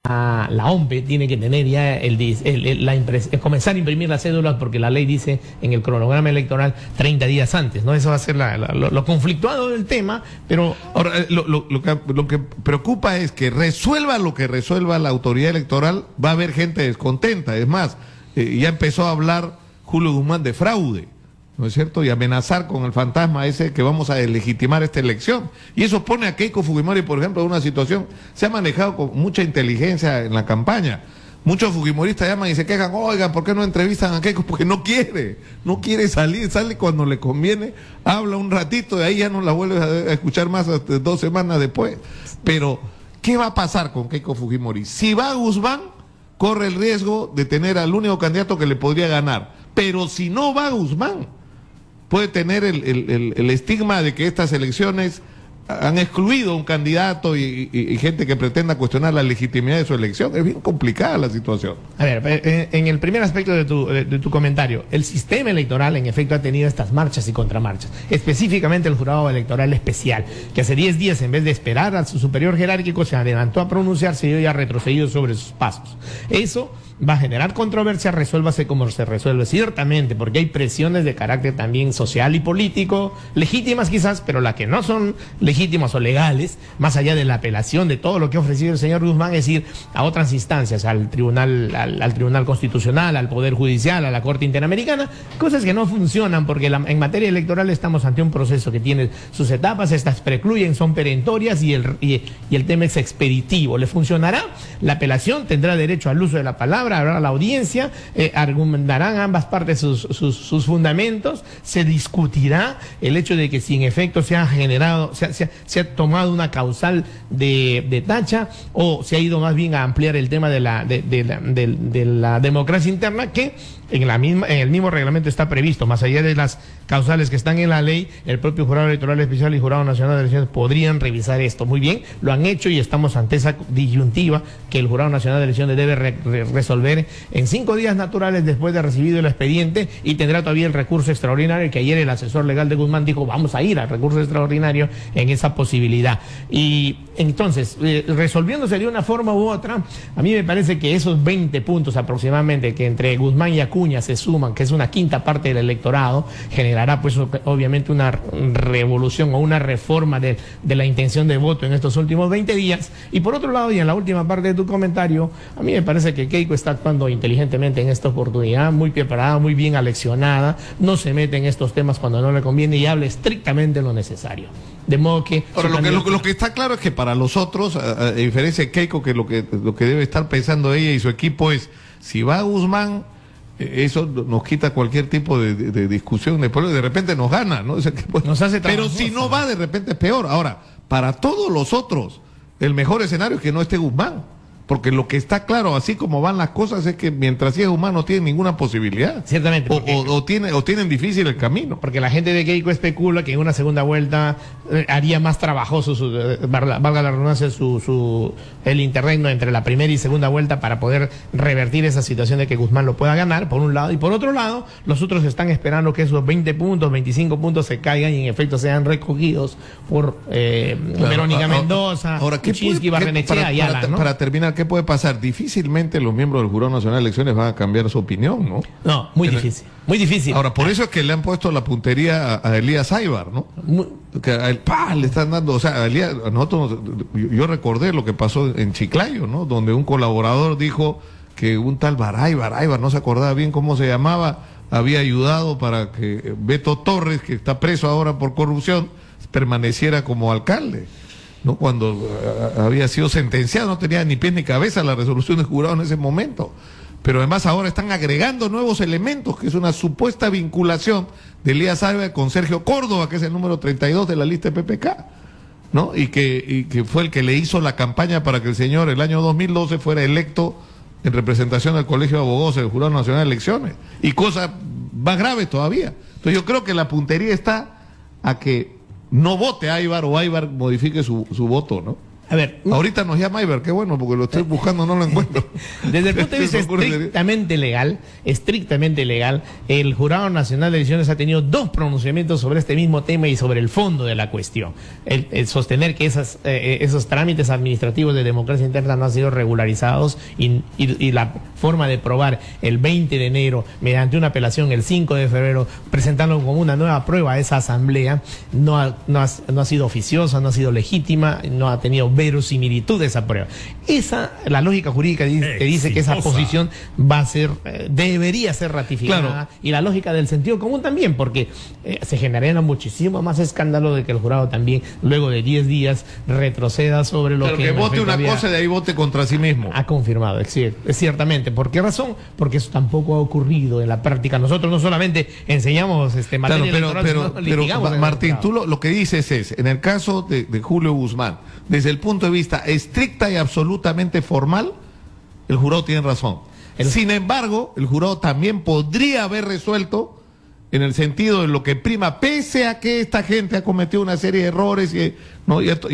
la OMPE tiene que tener ya comenzar a imprimir las cédulas porque la ley dice en el cronograma electoral 30 días antes, ¿no? Eso va a ser lo conflictuado del tema, pero... Ahora, lo que preocupa es que resuelva lo que resuelva la autoridad electoral, va a haber gente descontenta. Es más, ya empezó a hablar Julio Guzmán de fraude, ¿no es cierto? Y amenazar con el fantasma ese que vamos a deslegitimar esta elección. Y eso pone a Keiko Fujimori, por ejemplo, en una situación, se ha manejado con mucha inteligencia en la campaña. Muchos fujimoristas llaman y se quejan, oigan, ¿por qué no entrevistan a Keiko? Porque no quiere salir, sale cuando le conviene, habla un ratito, de ahí ya no la vuelves a escuchar más hasta 2 semanas después. Pero, ¿qué va a pasar con Keiko Fujimori? Si va Guzmán, corre el riesgo de tener al único candidato que le podría ganar. Pero si no va Guzmán, puede tener el estigma de que estas elecciones han excluido a un candidato y gente que pretenda cuestionar la legitimidad de su elección. Es bien complicada la situación. A ver, en el primer aspecto de tu comentario, el sistema electoral en efecto ha tenido estas marchas y contramarchas, específicamente el jurado electoral especial, que hace 10 días en vez de esperar a su superior jerárquico se adelantó a pronunciarse y hoy ha retrocedido sobre sus pasos. Eso va a generar controversia, resuélvase como se resuelve, ciertamente, porque hay presiones de carácter también social y político, legítimas quizás, pero las que no son legítimas o legales, más allá de la apelación de todo lo que ha ofrecido el señor Guzmán, es decir, a otras instancias, al Tribunal Constitucional, al Poder Judicial, a la Corte Interamericana, cosas que no funcionan, porque en materia electoral estamos ante un proceso que tiene sus etapas, estas precluyen, son perentorias y el tema es expeditivo. ¿Le funcionará? La apelación tendrá derecho al uso de la palabra, habrá la audiencia, argumentarán ambas partes sus fundamentos, se discutirá el hecho de que si en efecto se ha generado, se ha tomado una causal de tacha o se ha ido más bien a ampliar el tema de la democracia interna, que en el mismo reglamento está previsto, más allá de las causales que están en la ley, el propio Jurado Electoral Especial y Jurado Nacional de Elecciones podrían revisar esto. Muy bien, lo han hecho y estamos ante esa disyuntiva que el Jurado Nacional de Elecciones debe resolver en 5 días naturales después de recibido el expediente, y tendrá todavía el recurso extraordinario, que ayer el asesor legal de Guzmán dijo vamos a ir al recurso extraordinario en esa posibilidad. Y entonces, resolviéndose de una forma u otra, a mí me parece que esos 20 puntos aproximadamente que entre Guzmán y Acuña se suman, que es una quinta parte del electorado, generará pues obviamente una revolución o una reforma de la intención de voto en estos últimos 20 días. Y por otro lado, y en la última parte de tu comentario, a mí me parece que Keiko está actuando inteligentemente en esta oportunidad, muy preparada, muy bien aleccionada, no se mete en estos temas cuando no le conviene y habla estrictamente lo necesario. De modo que... Ahora, lo que está claro es que para los otros, a diferencia de Keiko, que lo que debe estar pensando ella y su equipo es, si va Guzmán, eso nos quita cualquier tipo de discusión, de repente nos gana, ¿no? Nos hace pero si no va, de repente es peor. Ahora, para todos los otros, el mejor escenario es que no esté Guzmán. Porque lo que está claro, así como van las cosas, es que mientras siga Guzmán no tiene ninguna posibilidad. Ciertamente. O tienen difícil el camino. Porque la gente de Keiko especula que en una segunda vuelta haría más trabajoso, valga la redundancia, el interregno entre la primera y segunda vuelta para poder revertir esa situación de que Guzmán lo pueda ganar, por un lado. Y por otro lado, los otros están esperando que esos 20 puntos, 25 puntos se caigan y en efecto sean recogidos por Verónica Mendoza, Kuczynski, Barrenechea y Ayala, ¿no? Para terminar, ¿qué puede pasar? Difícilmente los miembros del Jurado Nacional de Elecciones van a cambiar su opinión, ¿no? No, muy difícil, muy difícil. Ahora, por eso es que le han puesto la puntería a Elías Aybar, ¿no? Que a él, le están dando, o sea, a Elías, yo recordé lo que pasó en Chiclayo, ¿no? Donde un colaborador dijo que un tal Aybar, no se acordaba bien cómo se llamaba, había ayudado para que Beto Torres, que está preso ahora por corrupción, permaneciera como alcalde, ¿no? Cuando había sido sentenciado, no tenía ni pies ni cabeza la resolución del jurado en ese momento. Pero además ahora están agregando nuevos elementos, que es una supuesta vinculación de Elías Aybar con Sergio Córdoba, que es el número 32 de la lista de PPK, ¿no? Y que fue el que le hizo la campaña para que el señor el año 2012 fuera electo en representación del Colegio de Abogados del Jurado Nacional de Elecciones. Y cosas más graves todavía. Entonces yo creo que la puntería está a que no vote Aybar o Aybar modifique su voto, ¿no? A ver, ahorita nos llama Iber, qué bueno, porque lo estoy buscando, no lo encuentro. Desde el punto de vista estrictamente legal, el Jurado Nacional de Elecciones ha tenido 2 pronunciamientos sobre este mismo tema y sobre el fondo de la cuestión. El sostener que esos trámites administrativos de democracia interna no han sido regularizados y la forma de probar el 20 de enero mediante una apelación el 5 de febrero, presentando como una nueva prueba a esa asamblea, no ha sido oficiosa, no ha sido legítima, no ha tenido verosimilitud de esa prueba. La lógica jurídica que dice que esa posición va a ser, debería ser ratificada, claro. Y la lógica del sentido común también, porque se generaría muchísimo más escándalo de que el jurado también, luego de 10 días, retroceda sobre lo que vote una cosa y de ahí vote contra sí mismo. Ha confirmado, es ciertamente. ¿Por qué razón? Porque eso tampoco ha ocurrido en la práctica. Nosotros no solamente enseñamos materia electoral, sino litigamos. Martín, tú lo que dices es, en el caso de Julio Guzmán, desde el punto de vista estricta y absolutamente formal, el jurado tiene razón. Sin embargo, el jurado también podría haber resuelto en el sentido de lo que prima, pese a que esta gente ha cometido una serie de errores y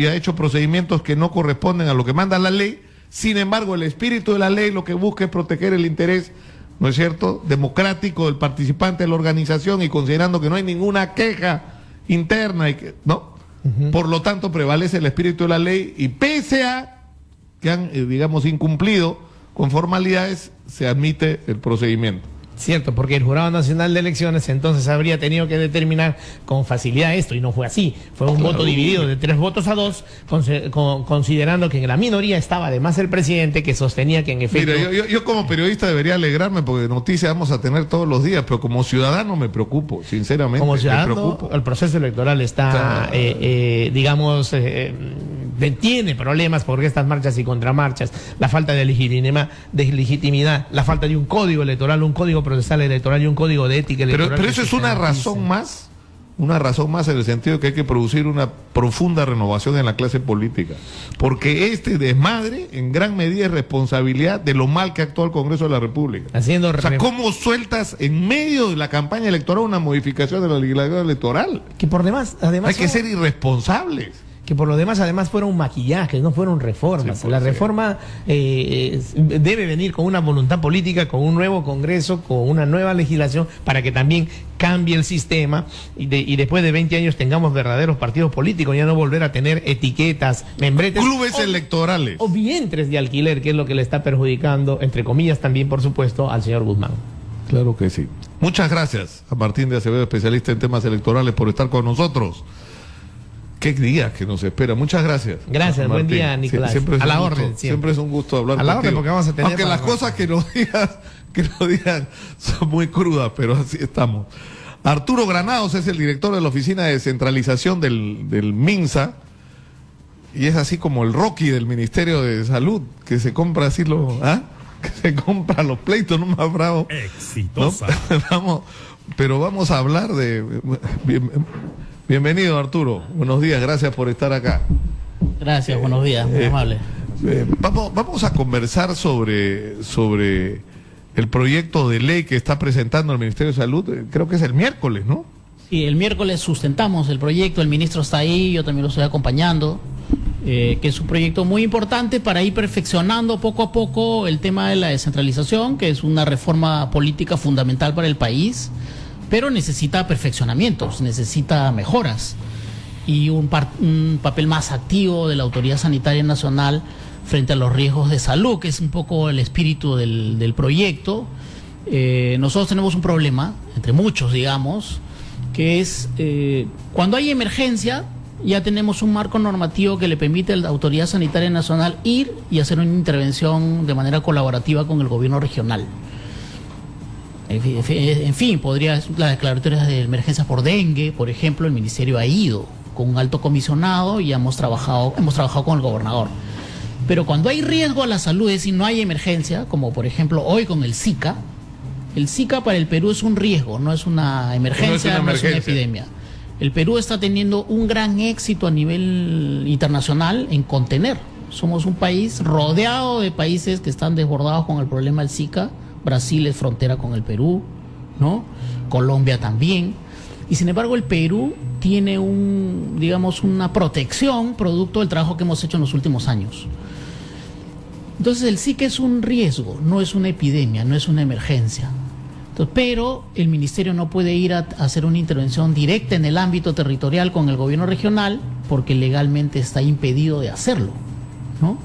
ha hecho procedimientos que no corresponden a lo que manda la ley. Sin embargo, el espíritu de la ley lo que busca es proteger el interés, ¿no es cierto?, democrático del participante de la organización, y considerando que no hay ninguna queja interna, ¿no? Por lo tanto, prevalece el espíritu de la ley, y pese a que han, digamos, incumplido con formalidades, se admite el procedimiento. Cierto, porque el Jurado Nacional de Elecciones entonces habría tenido que determinar con facilidad esto, y no fue así. Fue un voto dividido de 3 votos a 2, considerando que en la minoría estaba además el presidente, que sostenía que en efecto... Mira, yo como periodista debería alegrarme, porque noticias vamos a tener todos los días, pero como ciudadano me preocupo, sinceramente. Como ciudadano, el proceso electoral está, tiene problemas por estas marchas y contramarchas, la falta de legitimidad, la falta de un código electoral, un código procesal electoral y un código de ética electoral. Pero eso es una razón más en el sentido de que hay que producir una profunda renovación en la clase política, porque este desmadre en gran medida es responsabilidad de lo mal que actúa el Congreso de la República. ¿Cómo sueltas en medio de la campaña electoral una modificación de la legislación electoral? Que por demás, además, hay que ser irresponsables. Que por lo demás además fueron maquillajes, no fueron reformas. Sí, la reforma debe venir con una voluntad política, con un nuevo Congreso, con una nueva legislación, para que también cambie el sistema y después de 20 años tengamos verdaderos partidos políticos, ya no volver a tener etiquetas, membretes, clubes electorales o vientres de alquiler, que es lo que le está perjudicando, entre comillas también, por supuesto, al señor Guzmán. Claro que sí. Muchas gracias a Martín de Acevedo, especialista en temas electorales, por estar con nosotros. Qué día que nos espera. Muchas gracias. Gracias, buen día, Nicolás. A la orden. Siempre es un gusto hablar contigo. A la orden, porque vamos a tener... Aunque las cosas que nos digan son muy crudas, pero así estamos. Arturo Granados es el director de la Oficina de Descentralización del MINSA, y es así como el Rocky del Ministerio de Salud, que se compra así que se compra los pleitos, no más bravo. Exitosa. ¿No? Vamos a hablar de... Bienvenido, Arturo. Buenos días, gracias por estar acá. Gracias, buenos días, muy amable. Vamos a conversar sobre el proyecto de ley que está presentando el Ministerio de Salud. Creo que es el miércoles, ¿no? Sí, el miércoles sustentamos el proyecto, el ministro está ahí, yo también lo estoy acompañando, que es un proyecto muy importante para ir perfeccionando poco a poco el tema de la descentralización, que es una reforma política fundamental para el país, pero necesita perfeccionamientos, necesita mejoras y un papel más activo de la Autoridad Sanitaria Nacional frente a los riesgos de salud, que es un poco el espíritu del proyecto. Nosotros tenemos un problema, entre muchos, digamos, que es cuando hay emergencia, ya tenemos un marco normativo que le permite a la Autoridad Sanitaria Nacional ir y hacer una intervención de manera colaborativa con el gobierno regional. En fin, las declaratorias de emergencia por dengue, por ejemplo, el ministerio ha ido con un alto comisionado y hemos trabajado con el gobernador. Pero cuando hay riesgo a la salud, es decir, no hay emergencia, como por ejemplo hoy con el Zika para el Perú es un riesgo, no es una emergencia, no es una epidemia. El Perú está teniendo un gran éxito a nivel internacional en contener. Somos un país rodeado de países que están desbordados con el problema del Zika. Brasil es frontera con el Perú, ¿no? Colombia también. Y sin embargo el Perú tiene una protección producto del trabajo que hemos hecho en los últimos años. Entonces el Zika es un riesgo, no es una epidemia, no es una emergencia. Entonces, pero el ministerio no puede ir a hacer una intervención directa en el ámbito territorial con el gobierno regional porque legalmente está impedido de hacerlo, ¿no?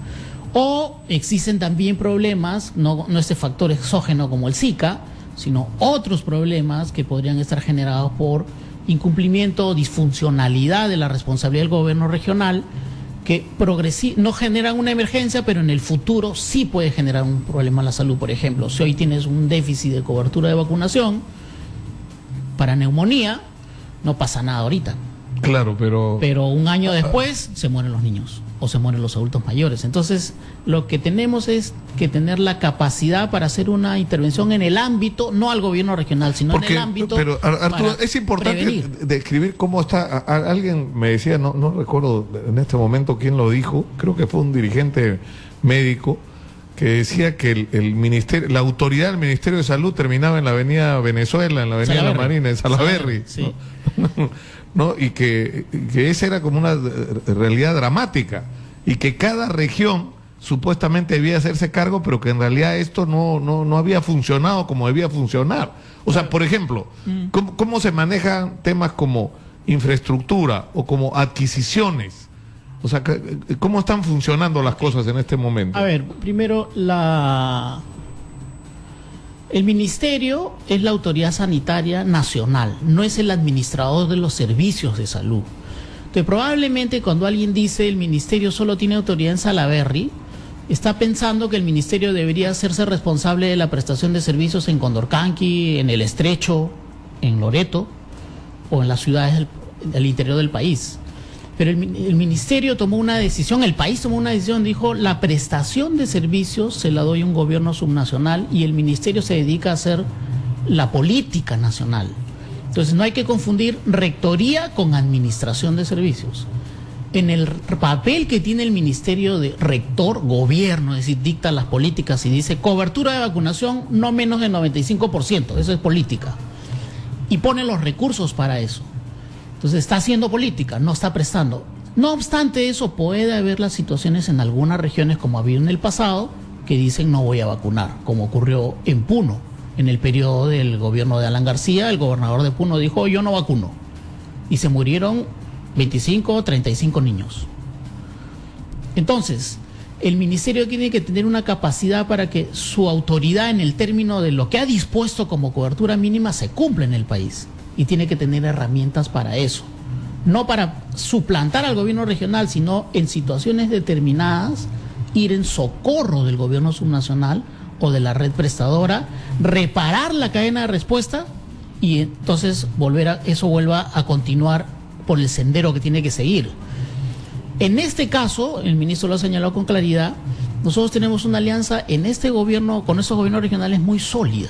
O existen también problemas, no este factor exógeno como el Zika, sino otros problemas que podrían estar generados por incumplimiento o disfuncionalidad de la responsabilidad del gobierno regional, que no generan una emergencia, pero en el futuro sí puede generar un problema a la salud. Por ejemplo, si hoy tienes un déficit de cobertura de vacunación para neumonía, no pasa nada ahorita. Claro, pero un año después se mueren los niños o se mueren los adultos mayores. Entonces, lo que tenemos es que tener la capacidad para hacer una intervención en el ámbito, no al gobierno regional, sino en el ámbito. Pero Arturo, es importante describir cómo está. Alguien me decía, no recuerdo en este momento quién lo dijo, creo que fue un dirigente médico que decía que el ministerio, la autoridad del Ministerio de Salud terminaba en la Avenida Venezuela, en la Avenida La Marina, en Salaberry, sí. ¿no? Y que esa era como una realidad dramática y que cada región supuestamente debía hacerse cargo, pero que en realidad esto no había funcionado como debía funcionar. O sea, por ejemplo, ¿cómo se manejan temas como infraestructura o como adquisiciones? O sea, ¿cómo están funcionando las cosas en este momento? A ver, primero el ministerio es la autoridad sanitaria nacional, no es el administrador de los servicios de salud. Entonces, probablemente cuando alguien dice el ministerio solo tiene autoridad en Salaberry, está pensando que el ministerio debería hacerse responsable de la prestación de servicios en Condorcanqui, en El Estrecho, en Loreto o en las ciudades del interior del país. Pero el ministerio tomó una decisión, el país tomó una decisión, dijo, la prestación de servicios se la doy a un gobierno subnacional y el ministerio se dedica a hacer la política nacional. Entonces no hay que confundir rectoría con administración de servicios. En el papel que tiene el ministerio de rector, gobierno, es decir, dicta las políticas y dice cobertura de vacunación no menos del 95%, eso es política. Y pone los recursos para eso. Entonces está haciendo política, no está prestando. No obstante eso, puede haber las situaciones en algunas regiones, como había en el pasado, que dicen no voy a vacunar, como ocurrió en Puno. En el periodo del gobierno de Alan García, el gobernador de Puno dijo yo no vacuno. Y se murieron 25 o 35 niños. Entonces, el ministerio tiene que tener una capacidad para que su autoridad en el término de lo que ha dispuesto como cobertura mínima se cumpla en el país. Y tiene que tener herramientas para eso. No para suplantar al gobierno regional, sino en situaciones determinadas, ir en socorro del gobierno subnacional o de la red prestadora, reparar la cadena de respuesta y entonces eso vuelva a continuar por el sendero que tiene que seguir. En este caso, el ministro lo ha señalado con claridad, nosotros tenemos una alianza en este gobierno, con estos gobiernos regionales muy sólida.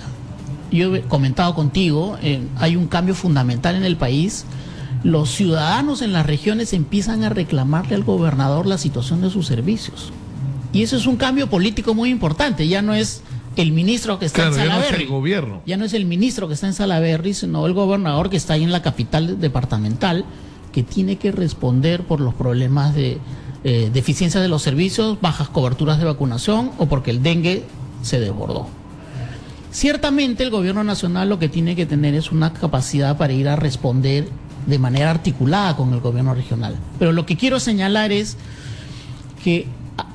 Yo he comentado contigo, hay un cambio fundamental en el país. Los ciudadanos en las regiones empiezan a reclamarle al gobernador la situación de sus servicios. Y eso es un cambio político muy importante. Ya no es el ministro que está en Salaberry. Ya no es el gobierno. Ya no es el ministro que está en Salaberry, sino el gobernador que está ahí en la capital departamental, que tiene que responder por los problemas de deficiencia de los servicios, bajas coberturas de vacunación o porque el dengue se desbordó. Ciertamente el gobierno nacional lo que tiene que tener es una capacidad para ir a responder de manera articulada con el gobierno regional. Pero lo que quiero señalar es que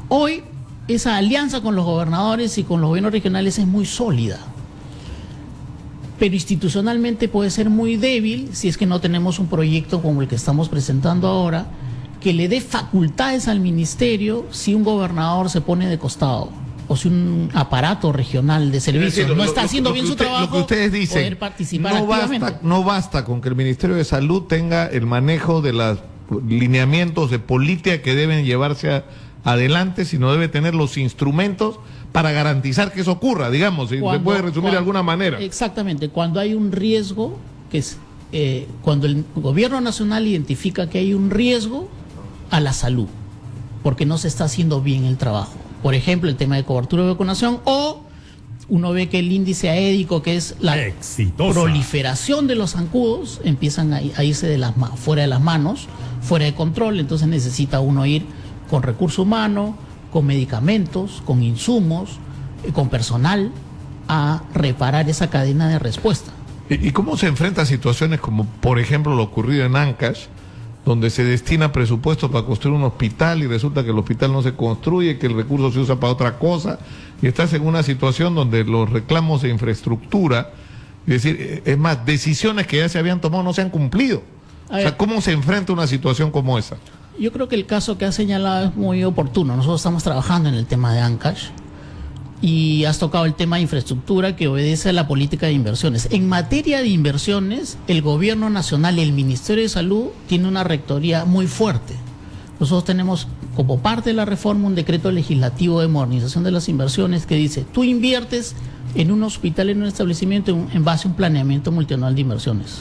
hoy esa alianza con los gobernadores y con los gobiernos regionales es muy sólida. Pero institucionalmente puede ser muy débil si es que no tenemos un proyecto como el que estamos presentando ahora, que le dé facultades al ministerio si un gobernador se pone de costado. O si un aparato regional de servicios no está haciendo bien su trabajo, lo que ustedes dicen, poder participar activamente. No basta con que el Ministerio de Salud tenga el manejo de los lineamientos de política que deben llevarse adelante, sino debe tener los instrumentos para garantizar que eso ocurra, digamos, si se puede resumir de alguna manera. Exactamente, cuando hay un riesgo, que es cuando el gobierno nacional identifica que hay un riesgo a la salud, porque no se está haciendo bien el trabajo. Por ejemplo, el tema de cobertura de vacunación o uno ve que el índice aédico, que es la proliferación de los zancudos, empiezan a irse fuera de las manos, fuera de control. Entonces necesita uno ir con recurso humano, con medicamentos, con insumos, con personal, a reparar esa cadena de respuesta. ¿Y cómo se enfrenta a situaciones como, por ejemplo, lo ocurrido en Ancash, donde se destina presupuesto para construir un hospital y resulta que el hospital no se construye, que el recurso se usa para otra cosa, y estás en una situación donde los reclamos de infraestructura, es decir, es más, decisiones que ya se habían tomado no se han cumplido? O sea, ¿cómo se enfrenta una situación como esa? Yo creo que el caso que has señalado es muy oportuno. Nosotros estamos trabajando en el tema de Ancash y has tocado el tema de infraestructura, que obedece a la política de inversiones. En materia de inversiones, el gobierno nacional y el Ministerio de Salud tiene una rectoría muy fuerte. Nosotros tenemos como parte de la reforma un decreto legislativo de modernización de las inversiones que dice: tú inviertes en un hospital, en un establecimiento, en base a un planeamiento multianual de inversiones.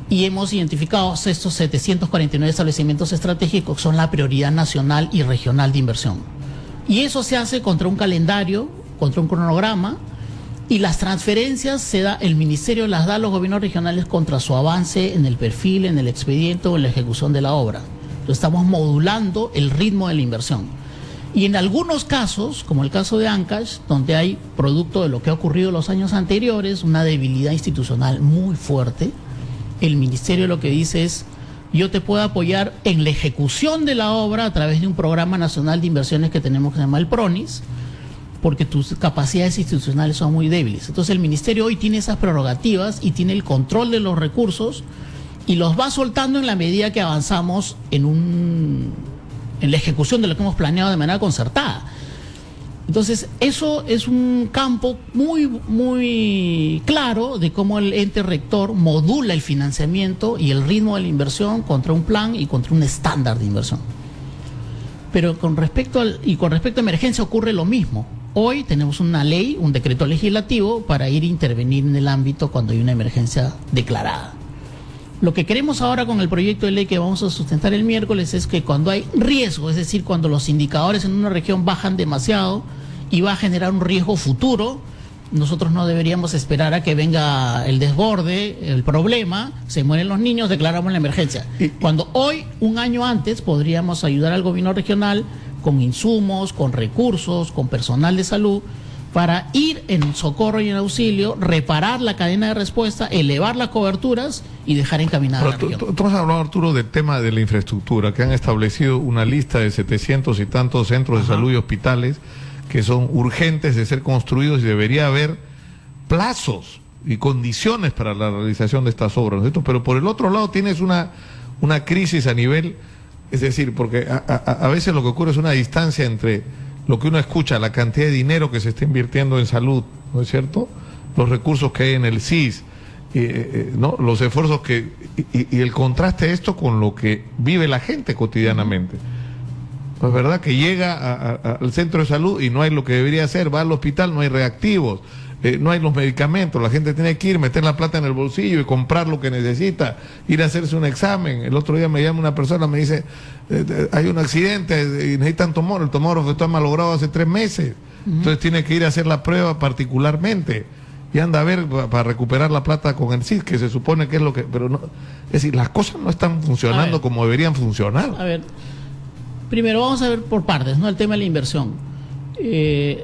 Y hemos identificado estos 749 establecimientos estratégicos que son la prioridad nacional y regional de inversión. Y eso se hace contra un calendario, contra un cronograma, y las transferencias el ministerio las da a los gobiernos regionales contra su avance en el perfil, en el expediente o en la ejecución de la obra. Entonces estamos modulando el ritmo de la inversión. Y en algunos casos, como el caso de Ancash, donde hay producto de lo que ha ocurrido los años anteriores, una debilidad institucional muy fuerte, el ministerio lo que dice es: yo te puedo apoyar en la ejecución de la obra a través de un programa nacional de inversiones que tenemos, que se llama el PRONIS, porque tus capacidades institucionales son muy débiles. Entonces el ministerio hoy tiene esas prerrogativas y tiene el control de los recursos y los va soltando en la medida que avanzamos en la ejecución de lo que hemos planeado de manera concertada. Entonces, eso es un campo muy claro de cómo el ente rector modula el financiamiento y el ritmo de la inversión contra un plan y contra un estándar de inversión. Pero con respecto a emergencia ocurre lo mismo. Hoy tenemos una ley, un decreto legislativo para ir a intervenir en el ámbito cuando hay una emergencia declarada. Lo que queremos ahora con el proyecto de ley que vamos a sustentar el miércoles es que cuando hay riesgo, es decir, cuando los indicadores en una región bajan demasiado y va a generar un riesgo futuro, nosotros no deberíamos esperar a que venga el desborde, el problema, se mueren los niños, declaramos la emergencia. Cuando hoy, un año antes, podríamos ayudar al gobierno regional con insumos, con recursos, con personal de salud, para ir en socorro y en auxilio, reparar la cadena de respuesta, elevar las coberturas y dejar encaminada la región. Tú has hablado, Arturo, del tema de la infraestructura, que han establecido una lista de 700 y tantos centros de salud y hospitales que son urgentes de ser construidos y debería haber plazos y condiciones para la realización de estas obras, ¿no es cierto? Pero por el otro lado tienes una crisis a nivel, es decir, porque a veces lo que ocurre es una distancia entre lo que uno escucha, la cantidad de dinero que se está invirtiendo en salud, ¿no es cierto? Los recursos que hay en el CIS, ¿no? Los esfuerzos y el contraste de esto con lo que vive la gente cotidianamente. Pues verdad que llega al centro de salud y no hay lo que debería ser, va al hospital, no hay reactivos, no hay los medicamentos, la gente tiene que ir, meter la plata en el bolsillo y comprar lo que necesita, ir a hacerse un examen. El otro día me llama una persona, me dice, hay un accidente y necesitan tomógrafo, el tomógrafo está malogrado hace 3 meses, entonces tiene que ir a hacer la prueba particularmente y anda a ver para recuperar la plata con el CIS, que se supone que es lo que... pero no, es decir, las cosas no están funcionando como deberían funcionar. A ver, primero vamos a ver por partes, ¿no? El tema de la inversión.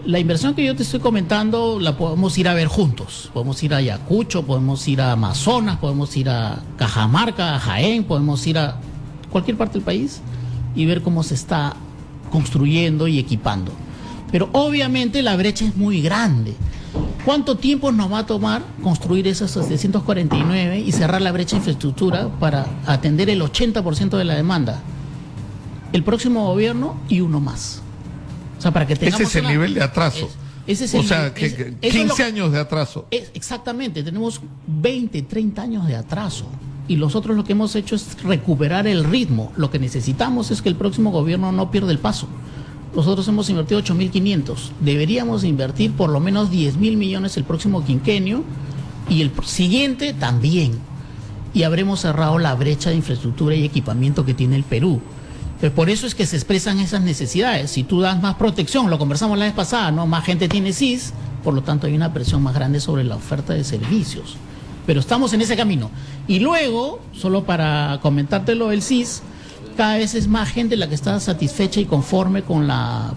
La inversión que yo te estoy comentando la podemos ir a ver juntos. Podemos ir a Ayacucho, podemos ir a Amazonas, podemos ir a Cajamarca, a Jaén, podemos ir a cualquier parte del país y ver cómo se está construyendo y equipando. Pero obviamente la brecha es muy grande. ¿Cuánto tiempo nos va a tomar construir esos 749 y cerrar la brecha de infraestructura para atender el 80% de la demanda? El próximo gobierno y uno más. O sea, para que tengamos ese es el nivel de atraso. Ese es o sea, 15 años de atraso. Exactamente, tenemos 20, 30 años de atraso. Y nosotros lo que hemos hecho es recuperar el ritmo. Lo que necesitamos es que el próximo gobierno no pierda el paso. Nosotros hemos invertido 8.500. Deberíamos invertir por lo menos 10.000 millones el próximo quinquenio y el siguiente también. Y habremos cerrado la brecha de infraestructura y equipamiento que tiene el Perú. Pero por eso es que se expresan esas necesidades. Si tú das más protección, lo conversamos la vez pasada, ¿no? Más gente tiene CIS, por lo tanto hay una presión más grande sobre la oferta de servicios. Pero estamos en ese camino. Y luego, solo para comentártelo, el CIS, cada vez es más gente la que está satisfecha y conforme con la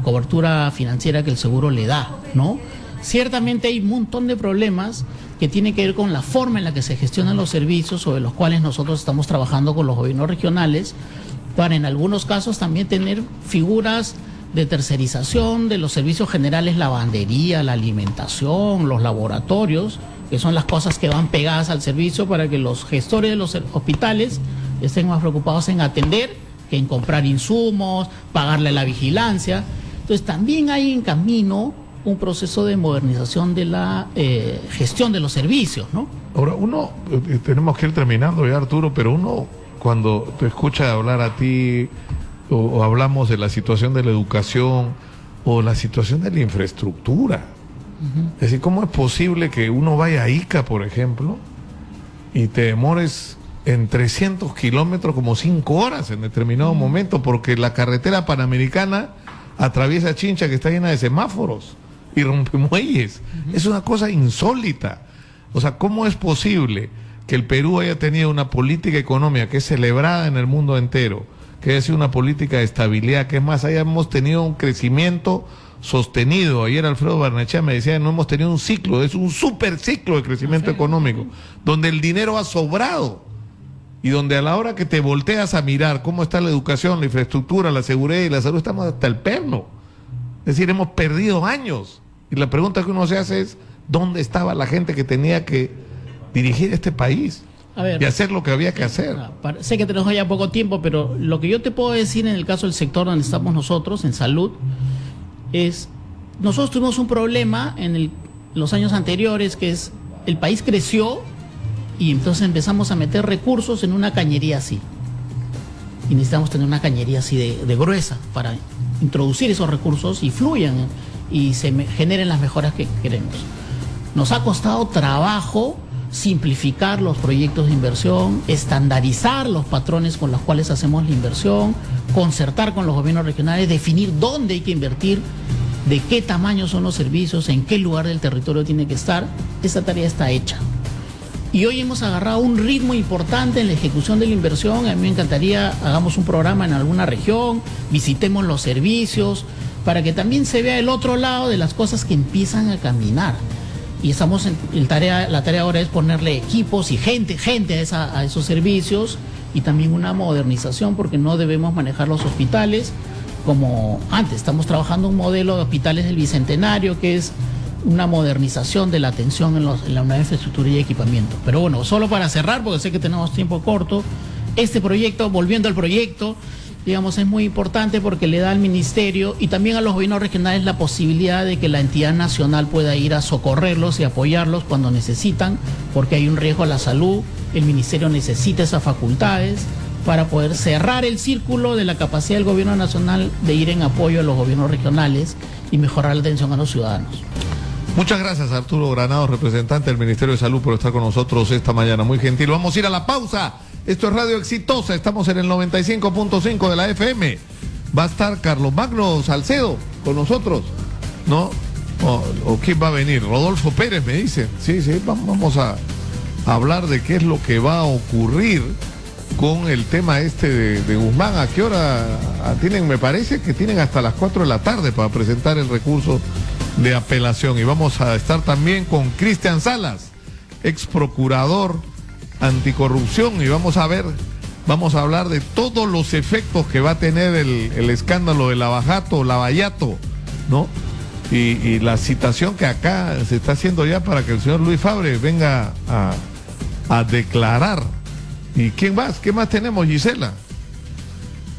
cobertura financiera que el seguro le da, ¿no? Ciertamente hay un montón de problemas que tienen que ver con la forma en la que se gestionan los servicios, sobre los cuales nosotros estamos trabajando con los gobiernos regionales, para en algunos casos también tener figuras de tercerización de los servicios generales, lavandería, la alimentación, los laboratorios, que son las cosas que van pegadas al servicio para que los gestores de los hospitales estén más preocupados en atender que en comprar insumos, pagarle la vigilancia. Entonces también hay en camino un proceso de modernización de la gestión de los servicios, ¿no? Ahora, uno, tenemos que ir terminando ya, Arturo, pero uno, cuando te escucha hablar a ti, o hablamos de la situación de la educación, o la situación de la infraestructura, es decir, ¿cómo es posible que uno vaya a Ica, por ejemplo, y te demores en 300 kilómetros como 5 horas en determinado momento, porque la carretera panamericana atraviesa Chincha, que está llena de semáforos y rompemuelles? Es una cosa insólita. O sea, ¿cómo es posible que el Perú haya tenido una política económica que es celebrada en el mundo entero, que haya sido una política de estabilidad, que es más, hayamos tenido un crecimiento sostenido? Ayer Alfredo Barnechea me decía que no hemos tenido un ciclo, es un super ciclo de crecimiento económico, donde el dinero ha sobrado y donde a la hora que te volteas a mirar cómo está la educación, la infraestructura, la seguridad y la salud, estamos hasta el perno. Es decir, hemos perdido años. Y la pregunta que uno se hace es, ¿dónde estaba la gente que tenía que dirigir este país? A ver, y hacer lo que había que hacer. Sé que tenemos ya poco tiempo, pero lo que yo te puedo decir en el caso del sector donde estamos nosotros, en salud, es, nosotros tuvimos un problema en los años anteriores, que es, el país creció y entonces empezamos a meter recursos en una cañería así. Y necesitamos tener una cañería así de gruesa para introducir esos recursos y fluyan y se generen las mejoras que queremos. Nos ha costado trabajo simplificar los proyectos de inversión, estandarizar los patrones con los cuales hacemos la inversión, concertar con los gobiernos regionales, definir dónde hay que invertir, de qué tamaño son los servicios, en qué lugar del territorio tiene que estar. Esa tarea está hecha. Y hoy hemos agarrado un ritmo importante en la ejecución de la inversión. A mí me encantaría, hagamos un programa en alguna región, visitemos los servicios, para que también se vea el otro lado de las cosas que empiezan a caminar. Y estamos la tarea ahora es ponerle equipos y gente a esos servicios, y también una modernización, porque no debemos manejar los hospitales como antes. Estamos trabajando un modelo de hospitales del Bicentenario, que es una modernización de la atención en la unidad de infraestructura y equipamiento. Pero bueno, solo para cerrar, porque sé que tenemos tiempo corto, este proyecto, volviendo al proyecto, digamos, es muy importante porque le da al ministerio y también a los gobiernos regionales la posibilidad de que la entidad nacional pueda ir a socorrerlos y apoyarlos cuando necesitan, porque hay un riesgo a la salud. El ministerio necesita esas facultades para poder cerrar el círculo de la capacidad del gobierno nacional de ir en apoyo a los gobiernos regionales y mejorar la atención a los ciudadanos. Muchas gracias, Arturo Granados, representante del Ministerio de Salud, por estar con nosotros esta mañana. Muy gentil. Vamos a ir a la pausa. Esto es Radio Exitosa. Estamos en el 95.5 de la FM. Va a estar Carlos Magno Salcedo con nosotros, ¿no? ¿O quién va a venir? Rodolfo Pérez, me dicen. Sí, vamos a hablar de qué es lo que va a ocurrir con el tema de Guzmán. ¿A qué hora tienen? Me parece que tienen hasta las 4 de la tarde para presentar el recurso de apelación. Y vamos a estar también con Cristian Salas, ex procurador anticorrupción, y vamos a hablar de todos los efectos que va a tener el escándalo de Lavallato, ¿no? Y la citación que acá se está haciendo ya para que el señor Luis Fabre venga a declarar. ¿Y quién más? ¿Qué más tenemos, Gisela?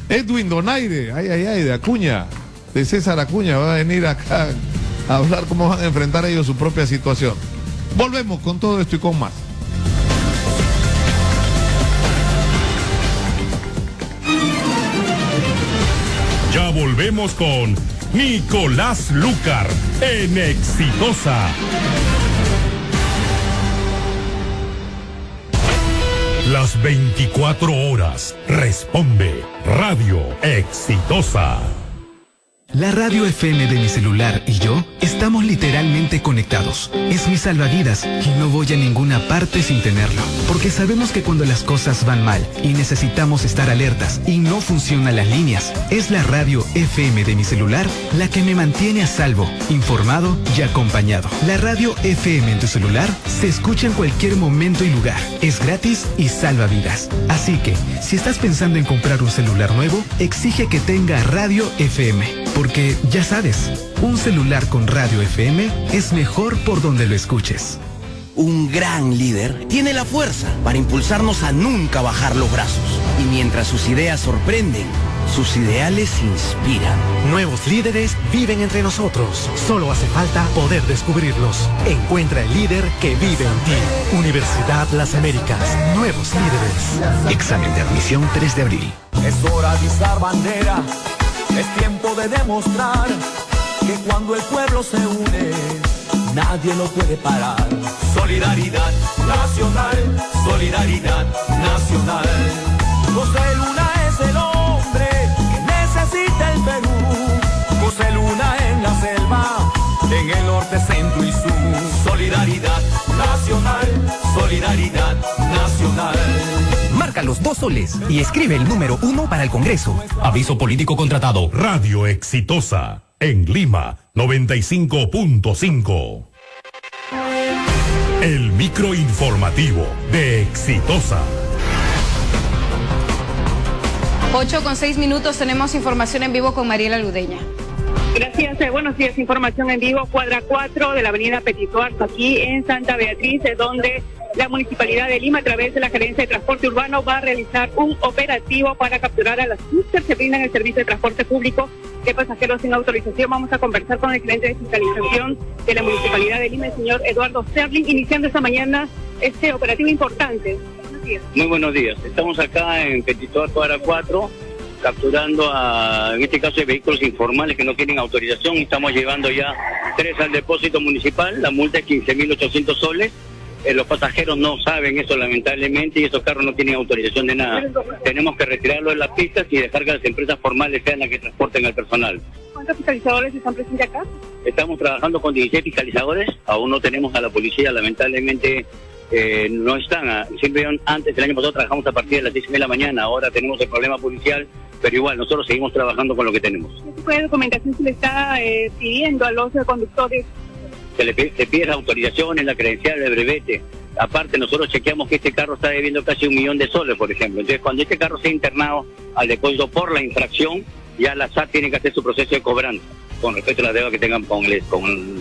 Edwin Donaire, de Acuña, de César Acuña, va a venir acá a hablar cómo van a enfrentar ellos su propia situación. Volvemos con todo esto y con más. Ya volvemos con Nicolás Lucar en Exitosa. Las 24 horas responde Radio Exitosa. La radio FM de mi celular y yo estamos Estamos literalmente conectados. Es mi salvavidas y no voy a ninguna parte sin tenerlo. Porque sabemos que cuando las cosas van mal y necesitamos estar alertas y no funcionan las líneas, es la radio FM de mi celular la que me mantiene a salvo, informado y acompañado. La radio FM en tu celular se escucha en cualquier momento y lugar. Es gratis y salva vidas. Así que, si estás pensando en comprar un celular nuevo, exige que tenga radio FM. Porque, ya sabes, un celular con radio FM es mejor por donde lo escuches. Un gran líder tiene la fuerza para impulsarnos a nunca bajar los brazos. Y mientras sus ideas sorprenden, sus ideales inspiran. Nuevos líderes viven entre nosotros. Solo hace falta poder descubrirlos. Encuentra el líder que vive en ti. Universidad Las Américas. Nuevos líderes. Examen de admisión 3 de abril. Es hora de izar bandera. Es tiempo de demostrar que cuando el pueblo se une, nadie lo puede parar. Solidaridad nacional, solidaridad nacional. José Luna es el hombre que necesita el Perú. José Luna en la selva, en el norte, centro y sur. Solidaridad nacional, solidaridad nacional. Marca los 2 soles y escribe el número 1 para el Congreso. Aviso político contratado. Radio Exitosa, en Lima, 95.5. El microinformativo de Exitosa. 8:06, tenemos información en vivo con Mariela Ludeña. Gracias, buenos días, información en vivo, cuadra 4 de la avenida Petit Suazo, aquí en Santa Beatriz, donde la Municipalidad de Lima, a través de la Gerencia de Transporte Urbano, va a realizar un operativo para capturar a las scooters que brindan el servicio de transporte público de pasajeros sin autorización. Vamos a conversar con el gerente de fiscalización de la Municipalidad de Lima, el señor Eduardo Sterling, iniciando esta mañana este operativo importante. Buenos días. Muy buenos días. Estamos acá en Petit Suazo, cuadra 4, capturando en este caso, vehículos informales que no tienen autorización. Estamos llevando ya 3 al depósito municipal. La multa es 15.800 soles. Los pasajeros no saben eso, lamentablemente, y esos carros no tienen autorización de nada. Tenemos que retirarlo de las pistas y dejar que las empresas formales sean las que transporten al personal. ¿Cuántos fiscalizadores están presentes acá? Estamos trabajando con 16 fiscalizadores. Aún no tenemos a la policía, lamentablemente. No están. Siempre antes, el año pasado, trabajamos a partir de las 10:30 de la mañana. Ahora tenemos el problema policial, pero igual, nosotros seguimos trabajando con lo que tenemos. ¿Qué tipo de documentación se le está pidiendo a los conductores? Se le pide la autorización, la credencial, el brevete. Aparte, nosotros chequeamos que este carro está debiendo casi 1 millón de soles, por ejemplo. Entonces, cuando este carro sea internado al depósito por la infracción, ya la SAT tiene que hacer su proceso de cobranza con respecto a la deuda que tengan con